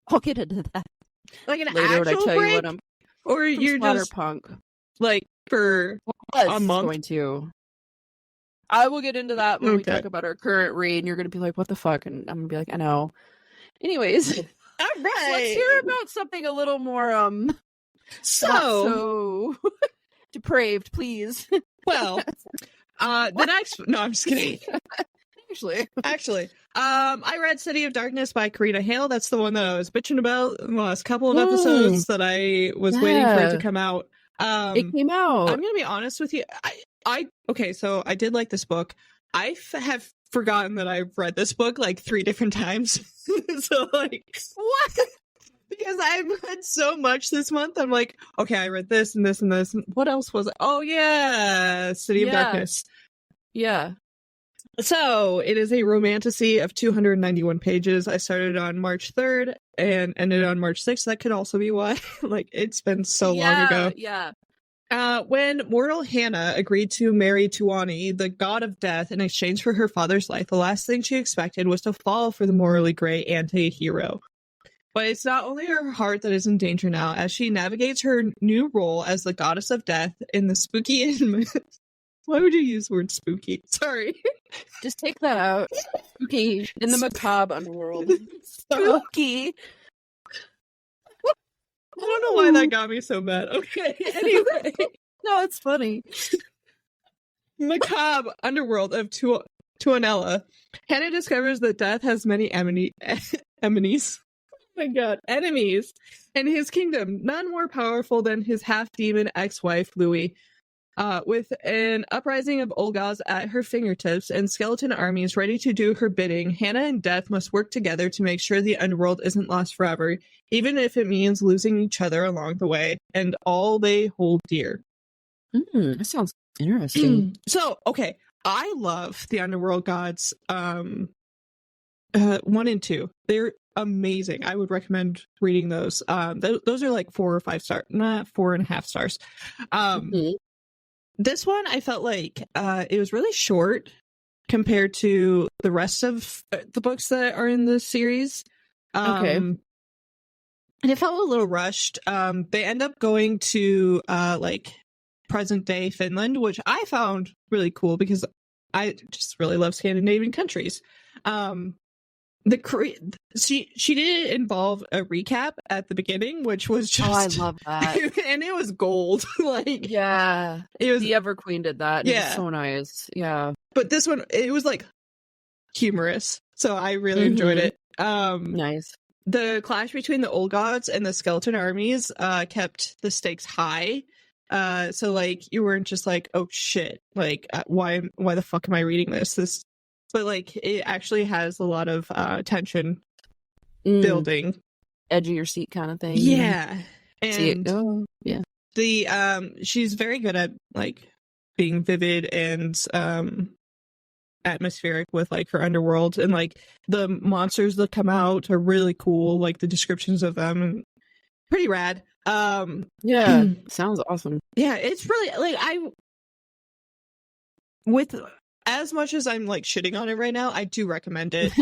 I'll get into that like an later when I actual tell break? you what I'm. Or you're just punk, like, for a month. Going to. I will get into that when we talk about our current read, and you're going to be like, "What the fuck?" And I'm going to be like, "I know." Anyways, all right. So let's hear about something a little more so depraved, please. Well, the next. No, I'm just kidding. Actually, I read City of Darkness by Karina Hale. That's the one that I was bitching about in the last couple of episodes that I was waiting for it to come out. It came out. I'm gonna be honest with you. Okay, so I did like this book. I have forgotten that I've read this book like 3 different times. So, like, what? Because I've read so much this month. I'm like, okay, I read this and this and this. What else was it? Oh yeah, City of Darkness. Yeah. So it is a romantasy of 291 pages. I started on March 3rd and ended on March 6th. That could also be why. Like, it's been so long ago. Yeah. When mortal Hannah agreed to marry Tuani, the god of death, in exchange for her father's life, the last thing she expected was to fall for the morally gray anti-hero. But it's not only her heart that is in danger now, as she navigates her new role as the goddess of death in the spooky and... Why would you use the word spooky? Sorry. Just take that out. Spooky in the macabre underworld. Spooky. I don't know why that got me so mad. Okay, anyway. No, it's funny. Macabre underworld of Tuonela. Hannah discovers that Death has many enemies. Oh my god, enemies in his kingdom, none more powerful than his half-demon ex-wife, Louis. With an uprising of Olgas at her fingertips and skeleton armies ready to do her bidding, Hannah and Death must work together to make sure the underworld isn't lost forever, even if it means losing each other along the way, and all they hold dear. That sounds interesting. So, okay, I love the Underworld Gods 1 and 2. They're amazing. I would recommend reading those. Those are like 4 or 5 stars, not 4.5 stars. This one, I felt like it was really short compared to the rest of the books that are in the series. Okay. And it felt a little rushed. They end up going to like present day Finland, which I found really cool because I just really love Scandinavian countries. She did involve a recap at the beginning, which was just I love that. And it was gold. Like, yeah, it was the Everqueen did that. Yeah, it was so nice. Yeah, but this one, it was like humorous, so I really enjoyed it. Nice. The clash between the old gods and the skeleton armies kept the stakes high. So like you weren't just like, oh shit, like why the fuck am I reading this? But like it actually has a lot of tension building, edge of your seat kind of thing. Yeah, and yeah, the she's very good at like being vivid and atmospheric with like her underworld, and like the monsters that come out are really cool. Like the descriptions of them, and pretty rad. Yeah, sounds awesome. Yeah, it's really like with as much as I'm like shitting on it right now, I do recommend it.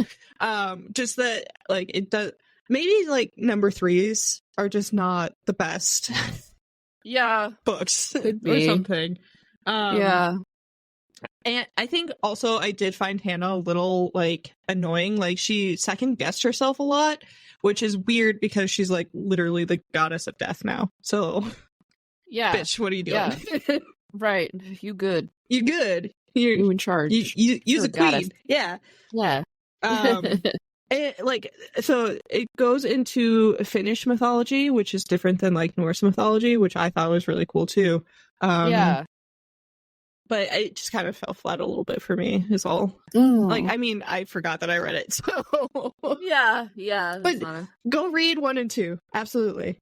Just that like it does, maybe like number 3s are just not the best. Yeah, books could be. Or something. Yeah. And I think also I did find Hannah a little like annoying. Like she second guessed herself a lot, which is weird because she's like literally the goddess of death now. So yeah, bitch, what are you doing? Yeah. Right, you good. You good. You in charge. You're the queen. Goddess. Yeah. Yeah. It, like, so it goes into Finnish mythology, which is different than like Norse mythology, which I thought was really cool too. Yeah. But it just kind of fell flat a little bit for me, is all. Like, I mean, I forgot that I read it, so. Yeah. But go read 1 and 2. Absolutely.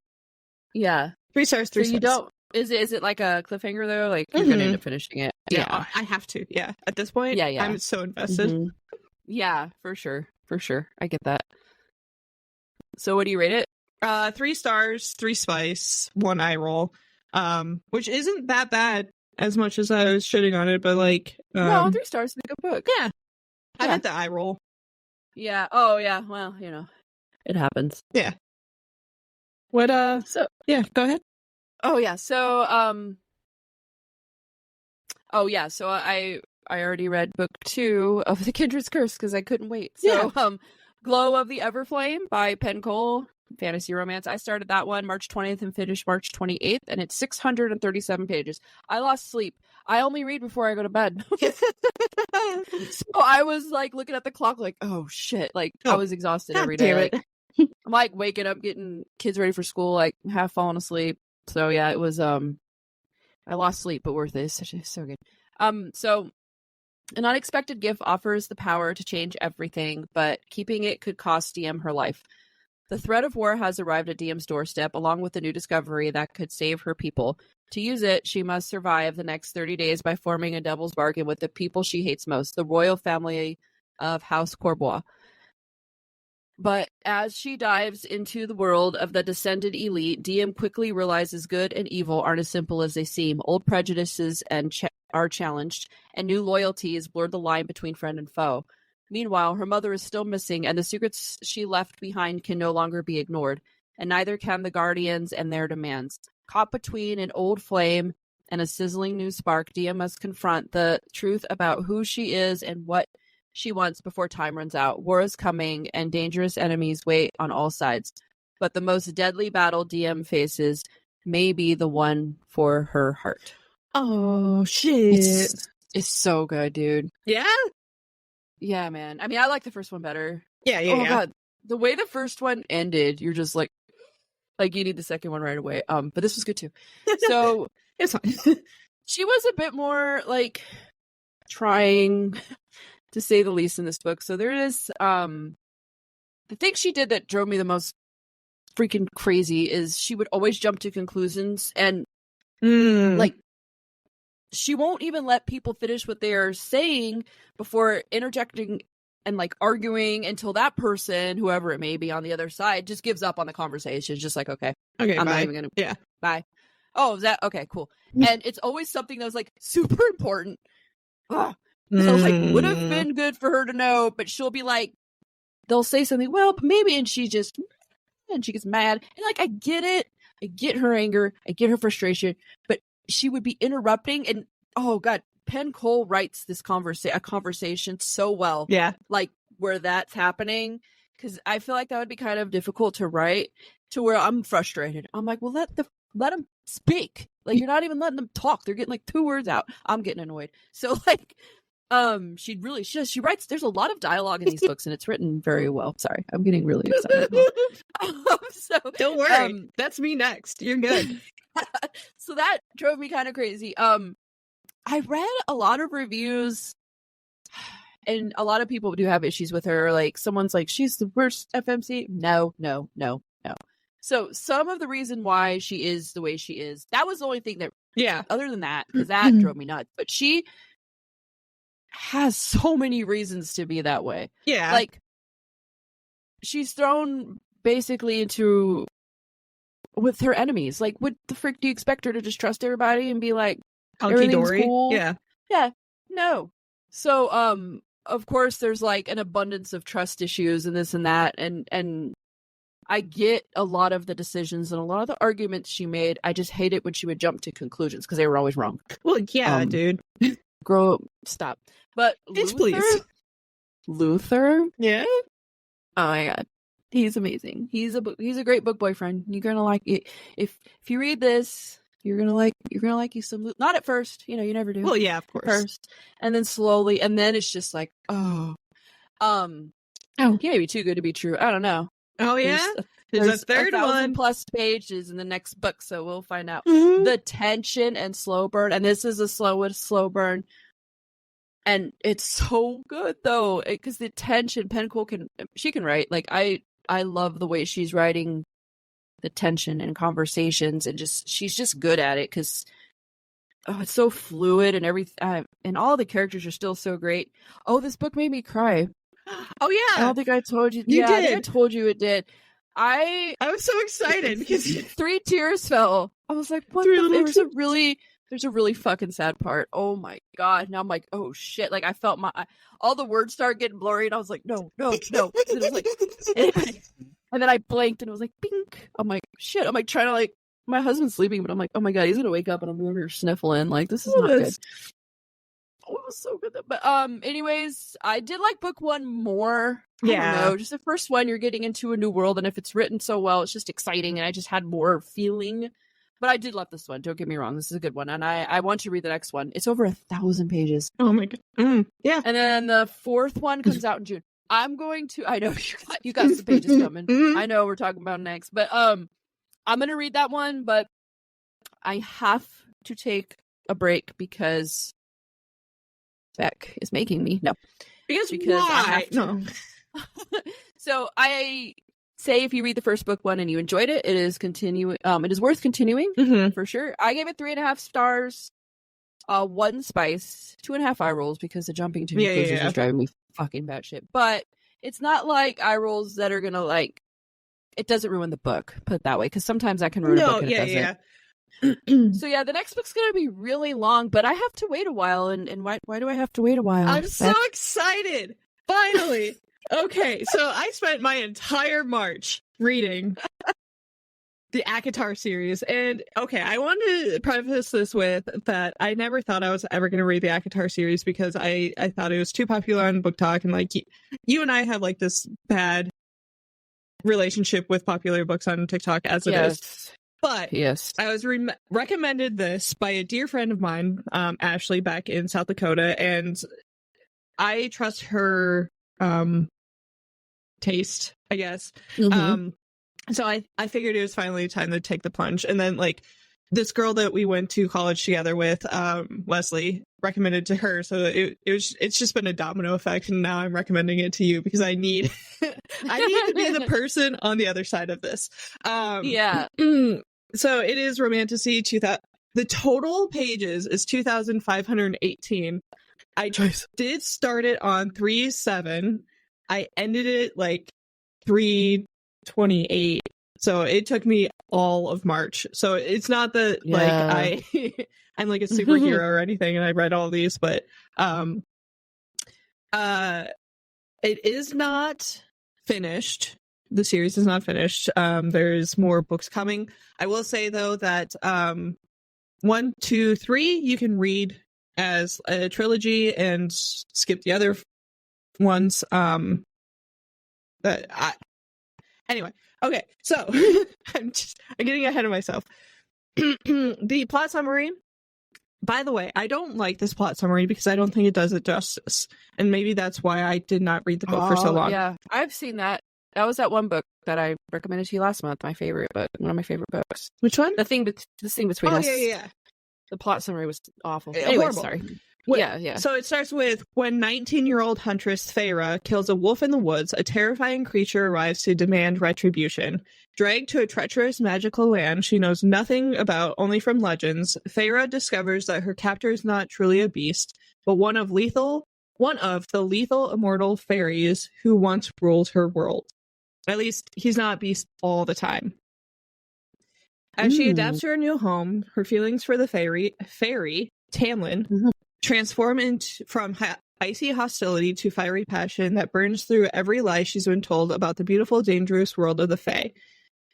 Yeah. 3 stars, 3 stars. You don't, is it like a cliffhanger though? Like, you're gonna end up finishing it? Yeah, I have to. Yeah. At this point, yeah. I'm so invested. Yeah, for sure. I get that. So what do you rate it? 3 stars, 3 spice, 1 eye roll. Which isn't that bad as much as I was shitting on it, but like no, 3 stars is a good book. Yeah. I meant the eye roll. Yeah. Oh yeah. Well, you know, it happens. Yeah. What so yeah, go ahead. Oh yeah. So so I already read book 2 of The Kindred's Curse because I couldn't wait. So Glow of the Everflame by Penn Cole, fantasy romance. I started that one March 20th and finished March 28th, and it's 637 pages. I lost sleep. I only read before I go to bed. So I was like looking at the clock like, oh shit, like I was exhausted every day. Like, I'm like waking up, getting kids ready for school, like half falling asleep. So yeah, it was I lost sleep, but worth it. It's so good. So an unexpected gift offers the power to change everything, but keeping it could cost DM her life. The threat of war has arrived at DM's doorstep, along with a new discovery that could save her people. To use it, she must survive the next 30 days by forming a devil's bargain with the people she hates most, the royal family of House Corbois. But as she dives into the world of the descended elite, DM quickly realizes good and evil aren't as simple as they seem. Old prejudices are challenged, and new loyalties blur the line between friend and foe. Meanwhile, her mother is still missing, and the secrets she left behind can no longer be ignored, and neither can the Guardians and their demands. Caught between an old flame and a sizzling new spark, DM must confront the truth about who she is and what she wants before time runs out. War is coming, and dangerous enemies wait on all sides. But the most deadly battle DM faces may be the one for her heart. Oh, shit. It's so good, dude. Yeah? Yeah, man. I mean, I like the first one better. Yeah. God. The way the first one ended, you're just like you need the second one right away. But this was good too. So it's fine. She was a bit more like trying, to say the least, in this book. So there is the thing she did that drove me the most freaking crazy is she would always jump to conclusions, and like she won't even let people finish what they are saying before interjecting and like arguing until that person, whoever it may be on the other side, just gives up on the conversation. It's just like, okay, I'm bye. not even gonna bye. Oh, is that okay? Cool. And it's always something that was like super important. So like would have been good for her to know, but she'll be like, they'll say something, well, but maybe, and she gets mad, and like I get it, I get her anger, I get her frustration, but she would be interrupting, and oh god, Penn Cole writes this conversation so well. Yeah, like where that's happening, because I feel like that would be kind of difficult to write to where I'm frustrated. I'm like, well, let them speak. Like you're not even letting them talk. They're getting like 2 words out. I'm getting annoyed. So like, she writes. There's a lot of dialogue in these books, and it's written very well. Sorry, I'm getting really excited. So don't worry, that's me next. You're good. So that drove me kind of crazy. I read a lot of reviews, and a lot of people do have issues with her. Like someone's like, she's the worst FMC. No. So some of the reason why she is the way she is, that was the only thing that, other than that, because that drove me nuts. But she has so many reasons to be that way. Yeah. Like, she's thrown basically into with her enemies. Like, what the frick do you expect her to just trust everybody and be like, everything's cool? Yeah. No. So, of course, there's like an abundance of trust issues and this and that, and I get a lot of the decisions and a lot of the arguments she made. I just hate it when she would jump to conclusions because they were always wrong. Well, yeah, dude. Grow up. Stop. But Luther? Yeah? Oh my god. He's amazing. He's a great book boyfriend. You're gonna like it. If you read this, you're gonna like you some. Not at first, you never do. Well, yeah, of course. First, and then slowly, and then it's just like, he may be too good to be true. I don't know. Oh yeah, there's a third 1,000 plus pages in the next book, so we'll find out. The tension and slow burn, and this is a slow burn, and it's so good though because the tension. Penn Cole can write. Like I love the way she's writing the tension and conversations, and she's just good at it because it's so fluid and everything, and all the characters are still so great. Oh, this book made me cry. Oh yeah, I don't think I told you. You did. I think I told you it did. I was so excited because 3 tears fell. I was like, what? There's a really fucking sad part. Oh my god! Now I'm like, oh shit! Like I felt all the words started getting blurry, and I was like, no. And it was like, and then I blinked, and it was like, bink. I'm like, shit. I'm like trying to like, my husband's sleeping, but I'm like, oh my god, he's gonna wake up, and I'm over here sniffling. Like this is not good. Oh, it was so good. But anyways, I did like book 1 more. I don't know, just the first one, you're getting into a new world, and if it's written so well, it's just exciting, and I just had more feeling. But I did love this one. Don't get me wrong, this is a good one, and I want to read the next one. It's over 1,000 pages. Oh my god. Yeah. And then the 4th one comes out in June. I'm going to. I know you got some pages coming. I know we're talking about next, but I'm gonna read that one, but I have to take a break because Bekk is making me. No. Because why? No. So I say if you read the first book 1 and you enjoyed it, it is worth continuing for sure. I gave it 3.5 stars, 1 spice, 2.5 eye rolls because the jumping to conclusions is driving me fucking batshit. But it's not like eye rolls that are gonna like. It doesn't ruin the book. Put it that way, because sometimes I can ruin a book and it doesn't. So yeah, the next book's gonna be really long, but I have to wait a while, and why do I have to wait a while? I'm so excited! Finally! Okay, so I spent my entire March reading the ACOTAR series. And okay, I want to preface this with that I never thought I was ever going to read the ACOTAR series because I thought it was too popular on Book Talk, and like you and I have like this bad relationship with popular books on TikTok as it is. But yes, I was recommended this by a dear friend of mine, Ashley, back in South Dakota, and I trust her taste, I guess. So I figured it was finally time to take the plunge. And then like this girl that we went to college together with, Leslie, recommended to her. So it's just been a domino effect, and now I'm recommending it to you because I need to be the person on the other side of this. So it is Romantasy. The total pages is 2,518. I did start it on 3/7. I ended it like 3/28. So it took me all of March. So it's not that like I'm like a superhero or anything and I read all these, but it is not finished. The series is not finished. There's more books coming. I will say though that 1, 2, 3 you can read as a trilogy and skip the other ones. Anyway, okay, so I'm getting ahead of myself. The plot summary. By the way, I don't like this plot summary because I don't think it does it justice, and maybe that's why I did not read the book for so long. Yeah, I've seen that. That was that one book that I recommended to you last month. My favorite book, one of my favorite books. Which one? The thing between us. Yeah. The plot summary was awful. Anyway, horrible. Sorry. Yeah. So it starts with when 19-year-old huntress Feyre kills a wolf in the woods, a terrifying creature arrives to demand retribution. Dragged to a treacherous magical land she knows nothing about, only from legends, Feyre discovers that her captor is not truly a beast, but one of the lethal immortal fairies who once ruled her world. At least he's not a beast all the time. As she adapts to her new home, her feelings for the fairy Tamlin, transform from icy hostility to fiery passion that burns through every lie she's been told about the beautiful, dangerous world of the Fae.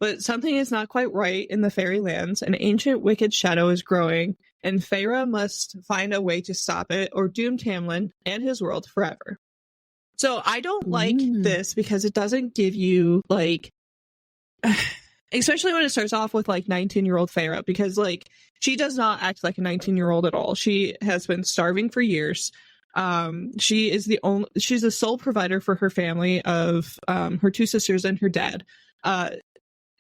But something is not quite right in the fairy lands. An ancient wicked shadow is growing, and Feyre must find a way to stop it or doom Tamlin and his world forever. So I don't like this because it doesn't give you, like... especially when it starts off with, like, 19-year-old Feyre, because, like, she does not act like a 19-year-old at all. She has been starving for years. She's the sole provider for her family of her 2 sisters and her dad.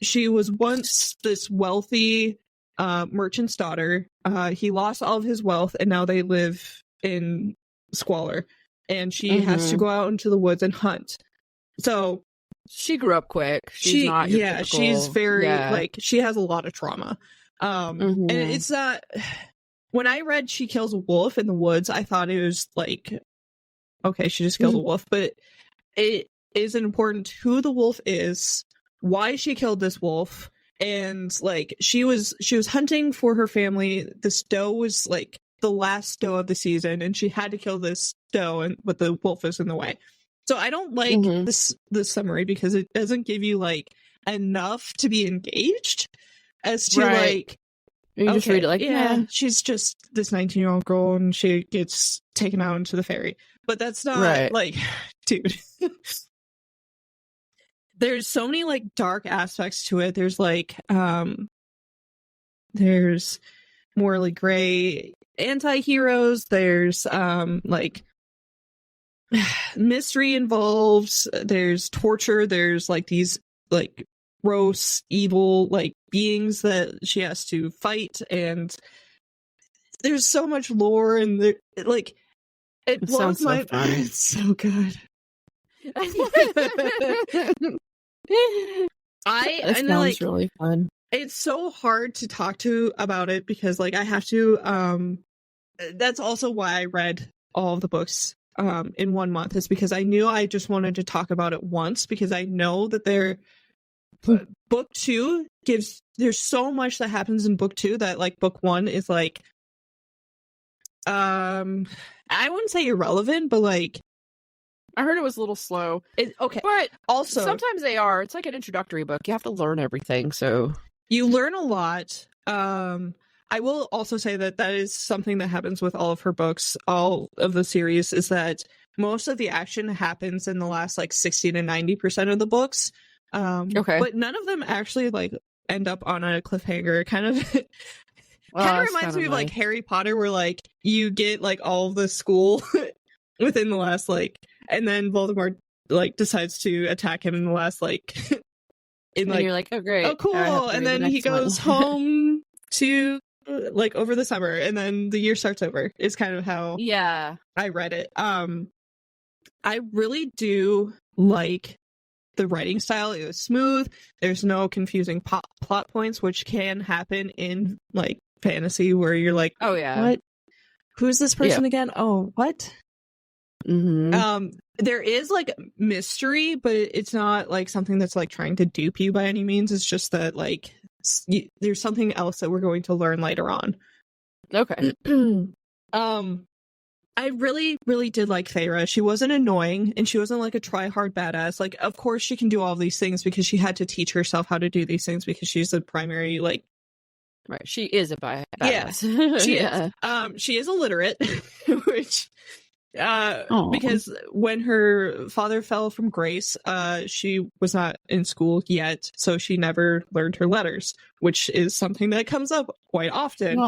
She was once this wealthy merchant's daughter. He lost all of his wealth, and now they live in squalor. And she has to go out into the woods and hunt. So she grew up quick. She's not your typical, she's very like she has a lot of trauma. And it's not. When I read she kills a wolf in the woods, I thought it was like, okay, she just killed a wolf, but it is important who the wolf is, why she killed this wolf, and like she was hunting for her family. This doe was like the last doe of the season, and she had to kill this doe, but the wolf is in the way. So I don't like this summary because it doesn't give you like enough to be engaged as to like. You just read it like, she's just this 19-year-old girl and she gets taken out into the ferry. But that's not like, dude. There's so many like dark aspects to it. There's like, there's morally gray anti-heroes. There's like mystery involved. There's torture. There's like these like gross, evil like beings that she has to fight, and there's so much lore, and like it blows my mind. It's so good. It sounds really fun. It's so hard to talk to about it because like I have to that's also why I read all of the books in 1 month, is because I knew I just wanted to talk about it once, because I know that book 2 there's so much that happens in book 2 that like book 1 is like I wouldn't say irrelevant, but like I heard it was a little slow. Okay, but also sometimes they are. It's like an introductory book. You have to learn everything. So You learn a lot. I will also say that is something that happens with all of her books, all of the series, is that most of the action happens in the last like 60 to 90% of the books. Okay. But none of them actually like end up on a cliffhanger. Kind of reminds me of like Harry Potter, where like you get like all of the school within the last like, and then Voldemort like decides to attack him in the last like and you're like, oh great, oh cool, and then he goes home to like over the summer, and then the year starts over. Is kind of how I read it. I really do like the writing style. It was smooth. There's no confusing plot points, which can happen in like fantasy, where you're like, oh yeah, what? Who's this person again? Oh, what? Mm-hmm. There is like mystery, but it's not like something that's like trying to dupe you by any means. It's just that like there's something else that we're going to learn later on. Okay. I really, really did like Feyre. She wasn't annoying, and she wasn't like a try-hard badass. Like, of course she can do all these things because she had to teach herself how to do these things because she's a primary, like... Right, she is a badass. Yeah, she is. She is illiterate, which... because when her father fell from grace, she was not in school yet, so she never learned her letters, which is something that comes up quite often.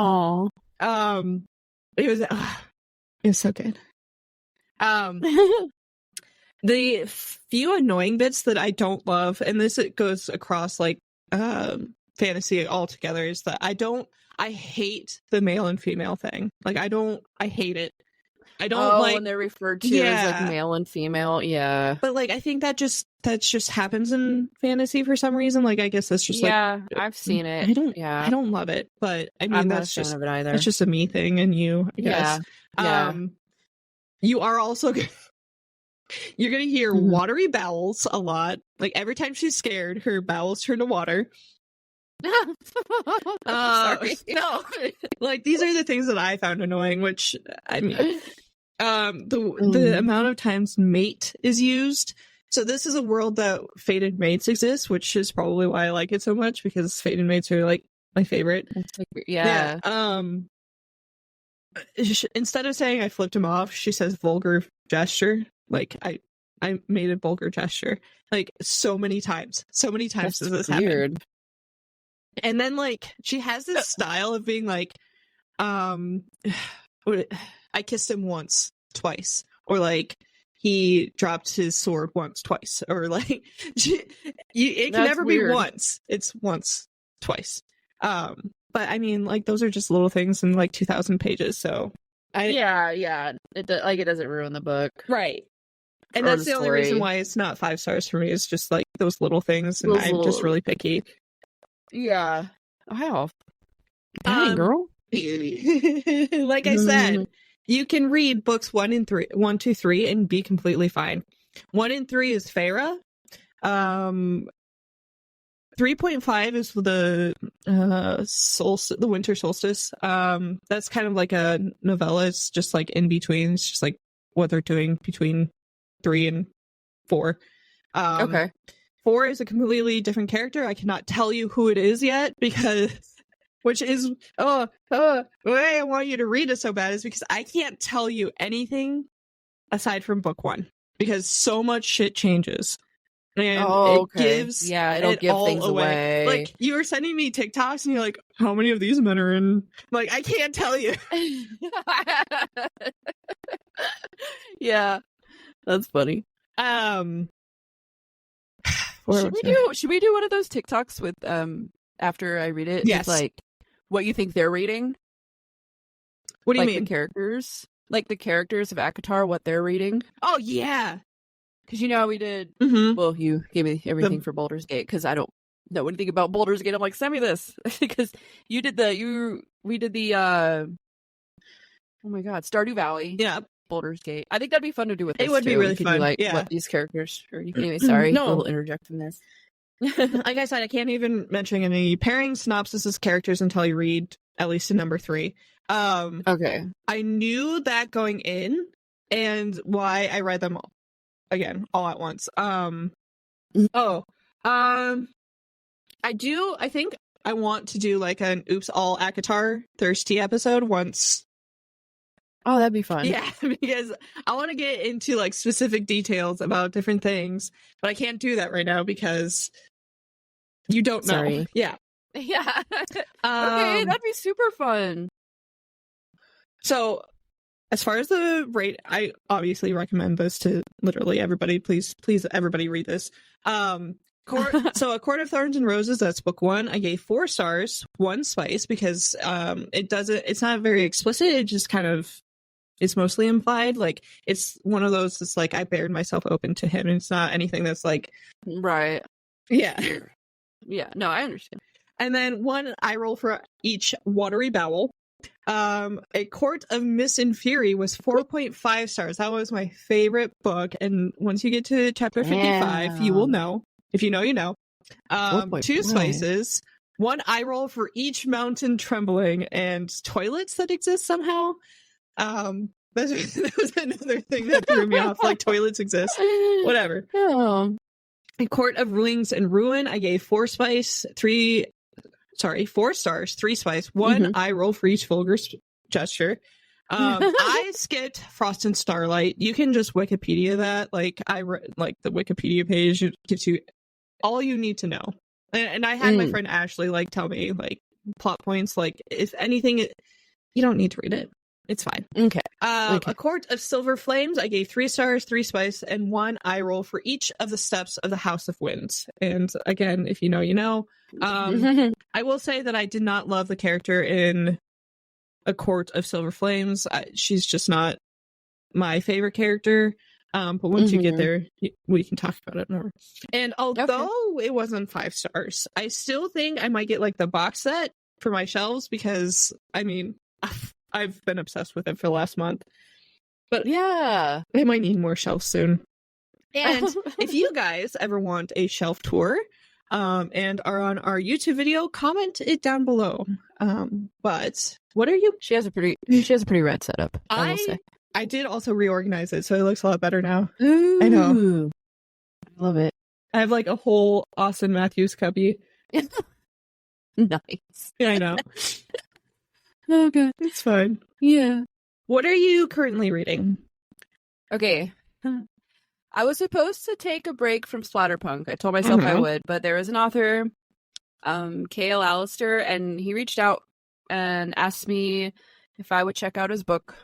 It was so good. The few annoying bits that I don't love, and it goes across like fantasy altogether, is that I hate the male and female thing. Like I hate it. I don't like when they're referred to as like male and female. Yeah, but like I think that just happens in fantasy for some reason. Like I guess that's just I've seen it. I don't love it, but I mean I'm that's not a fan of it either. That's just a me thing, and you, I guess. You are also you're gonna hear watery bowels a lot. Like every time she's scared, her bowels turn to water. Sorry. No, like these are the things that I found annoying, which I mean, the amount of times mate is used. So this is a world that fated mates exist, which is probably why I like it so much, because fated mates are like my favorite. Yeah. Instead of saying I flipped him off, she says vulgar gesture. Like I made a vulgar gesture like so many times. That's does this happen. And then like she has this style of being like, I kissed him once, twice, or like he dropped his sword once, twice, or like it can never be once. It's once, twice. But I mean, like those are just little things in like 2,000 pages. So it doesn't ruin the book, right? And that's the only reason why it's not 5 stars for me. Is just like those little things, and I'm just really picky. Yeah. Wow. Dang, girl. Like I said, you can read books 1, 2, 3, and be completely fine. 1 and 3 is Feyre. 3.5 is the solstice, the winter solstice. That's kind of like a novella. It's just like in between. It's just like what they're doing between 3 and 4. Okay. 4 is a completely different character. I cannot tell you who it is yet, because which is why I want you to read it so bad is because I can't tell you anything aside from book 1, because so much shit changes. And it gives it'll give all things away. Like you were sending me TikToks and you're like, how many of these men are in? I'm like, I can't tell you. Yeah. That's funny. Should we do one of those TikToks with after I read it? Yes. With, like what you think they're reading? What do you like mean? The characters? Like the characters of ACOTAR, what they're reading? Oh yeah. Because you know how we did. Well, you gave me everything for Baldur's Gate because I don't know anything about Baldur's Gate. I'm like, send me this because we did the oh my god, Stardew Valley. Yeah, Baldur's Gate. I think that'd be fun to do with this. It would be really fun. Do, like what these characters are. Anyway, sorry, a little interject from this. Like I said, I can't even mention any pairing synopsis characters until you read at least to number 3. Okay. I knew that going in, and why I read them all all at once. I think I want to do like an Oops All ACOTAR Thirsty episode once. Oh, that'd be fun. Yeah, because I want to get into like specific details about different things, but I can't do that right now because you don't know. Sorry. Yeah. Yeah. Okay, that'd be super fun. So, as far as the rate, I obviously recommend this to literally everybody. Please, everybody read this. So, A Court of Thorns and Roses, that's book 1. I gave 4 stars, 1 spice, because it's not very explicit. It just kind of, it's mostly implied. Like, it's one of those that's like, I bared myself open to him. And it's not anything that's like, right. Yeah. Yeah, no, I understand. And then 1 eye roll for each watery bowel. A Court of Mist and Fury was 4.5 stars. That was my favorite book. And once you get to chapter 55, you will know. If you know, you know. 2 spices, 1 eye roll for each mountain trembling, and toilets that exist somehow. That was another thing that threw me off. Like, toilets exist. Whatever. Yeah. A Court of Ruins and Ruin, I gave 4 stars, 3 spice, 1 eye roll for each vulgar gesture. I skipped Frost and Starlight. You can just Wikipedia that. Like, like the Wikipedia page gives you all you need to know. And I had my friend Ashley like tell me like plot points. Like, if anything, you don't need to read it. It's fine. Okay. A Court of Silver Flames, I gave 3 stars, 3 spice, and 1 eye roll for each of the steps of the House of Winds. And again, if you know, you know. I will say that I did not love the character in A Court of Silver Flames. She's just not my favorite character. But once you get there, we can talk about it more. And although it wasn't 5 stars, I still think I might get like the box set for my shelves because, I mean, I've been obsessed with it for the last month. But yeah, I might need more shelves soon. And if you guys ever want a shelf tour and are on our YouTube video, comment it down below. But what are you? She has a pretty rad setup, I will say. I did also reorganize it, so it looks a lot better now. Ooh, I know. I love it. I have like a whole Austin Matthews cubby. Nice. Yeah, I know. Okay. It's fine. Yeah. What are you currently reading? Okay. I was supposed to take a break from Splatterpunk. I told myself I would, but there was an author, K.L. Allister, and he reached out and asked me if I would check out his book.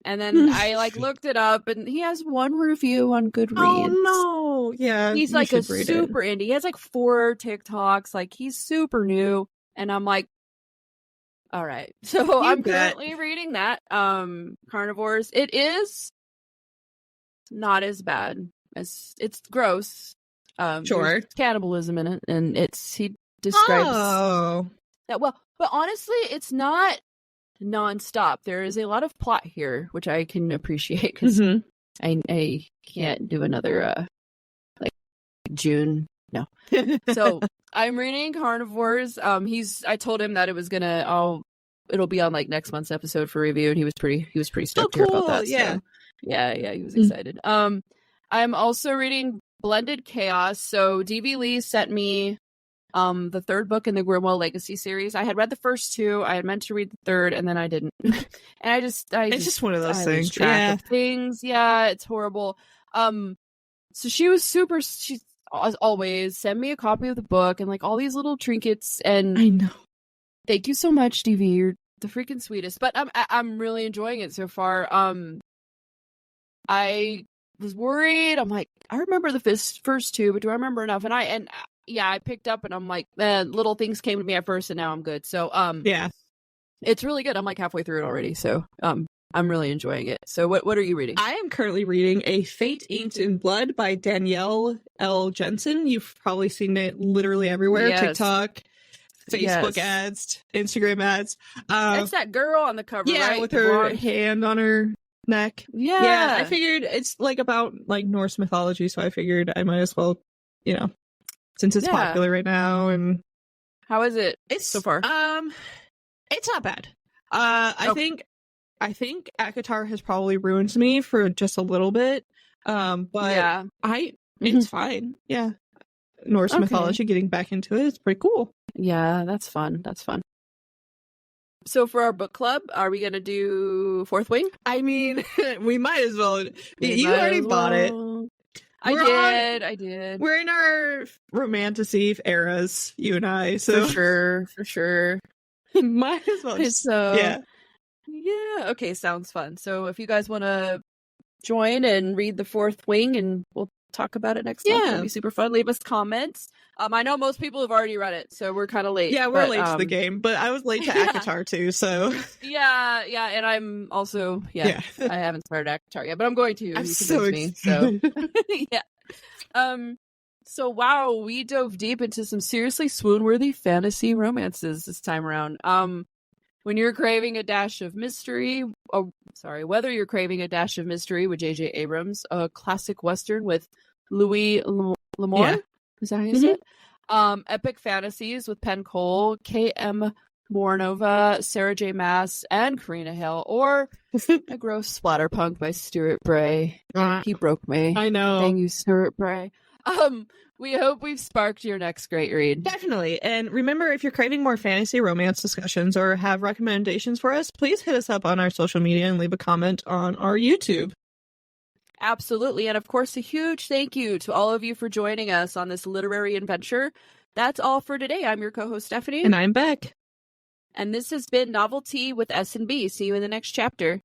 And then I like looked it up, and he has 1 review on Goodreads. Oh no! Yeah, he's like a super indie. He has like 4 TikToks. Like, he's super new, and I'm like, all right. So I'm currently reading that. Carnivores. It is not as bad as it's gross. Sure, there's cannibalism in it, and he describes that well. But honestly, it's not nonstop. There is a lot of plot here, which I can appreciate because I can't do another like June. No. So I'm reading Carnivores. I told him that it was it'll be on like next month's episode for review, and he was pretty stoked to hear about that. Yeah. So, yeah, he was excited. I'm also reading Blended Chaos. So DV Lee sent me the 3rd book in the Grimwell Legacy series. I had read the first 2. I had meant to read the 3rd, and then I didn't. And it's just one of those things. Track of things. Yeah, it's horrible. So she was she as always sent me a copy of the book and like all these little trinkets, and I know. Thank you so much, DV. You're the freaking sweetest. But I'm really enjoying it so far. I was worried. I'm like, I remember the first 2, but do I remember enough? And I picked up, and I'm like, little things came to me at first, and now I'm good. So yeah, it's really good. I'm like halfway through it already. So I'm really enjoying it. So what are you reading? I am currently reading A Fate Inked in Blood by Danielle L. Jensen. You've probably seen it literally everywhere. Yes. TikTok, Facebook ads, Instagram ads. It's that girl on the cover, right? With her hand on her neck. Yeah. I figured it's like about like Norse mythology, so I figured I might as well, since it's popular right now. And how is it so far? It's not bad. I think ACOTAR has probably ruined me for just a little bit. But it's fine. Yeah. Norse mythology, getting back into it. It's pretty cool. Yeah, that's fun. That's fun. So for our book club, are we going to do Fourth Wing? I mean, we might as well. You already bought it. I did. We're in our romantasy eras, you and I. So For sure. Might as well. Yeah. Okay, sounds fun. So if you guys want to join and read the Fourth Wing, and we'll talk about it next month. It'll be super fun. Leave us comments. I know most people have already read it, so we're kind of late. Yeah, we're late to the game, but I was late to ACOTAR too, so. Yeah, and I'm also, I haven't started ACOTAR yet, but I'm going to. I'm so excited. So wow, we dove deep into some seriously swoon-worthy fantasy romances this time around. When you're craving a dash of mystery, whether you're craving a dash of mystery with J.J. Abrams, a classic Western with Louis Lamar, is that how you say it? Epic fantasies with Penn Cole, K.M. Moranova, Sarah J. Maas, and Karina Hill, or a gross splatterpunk by Stuart Bray. He broke me. I know. Dang you, Stuart Bray. We hope we've sparked your next great read. Definitely. And remember, if you're craving more fantasy romance discussions or have recommendations for us, please hit us up on our social media and leave a comment on our YouTube. Absolutely. And of course, a huge thank you to all of you for joining us on this literary adventure. That's all for today. I'm your co-host, Stephanie. And I'm Bekk. And this has been Novelty with S&B. See you in the next chapter.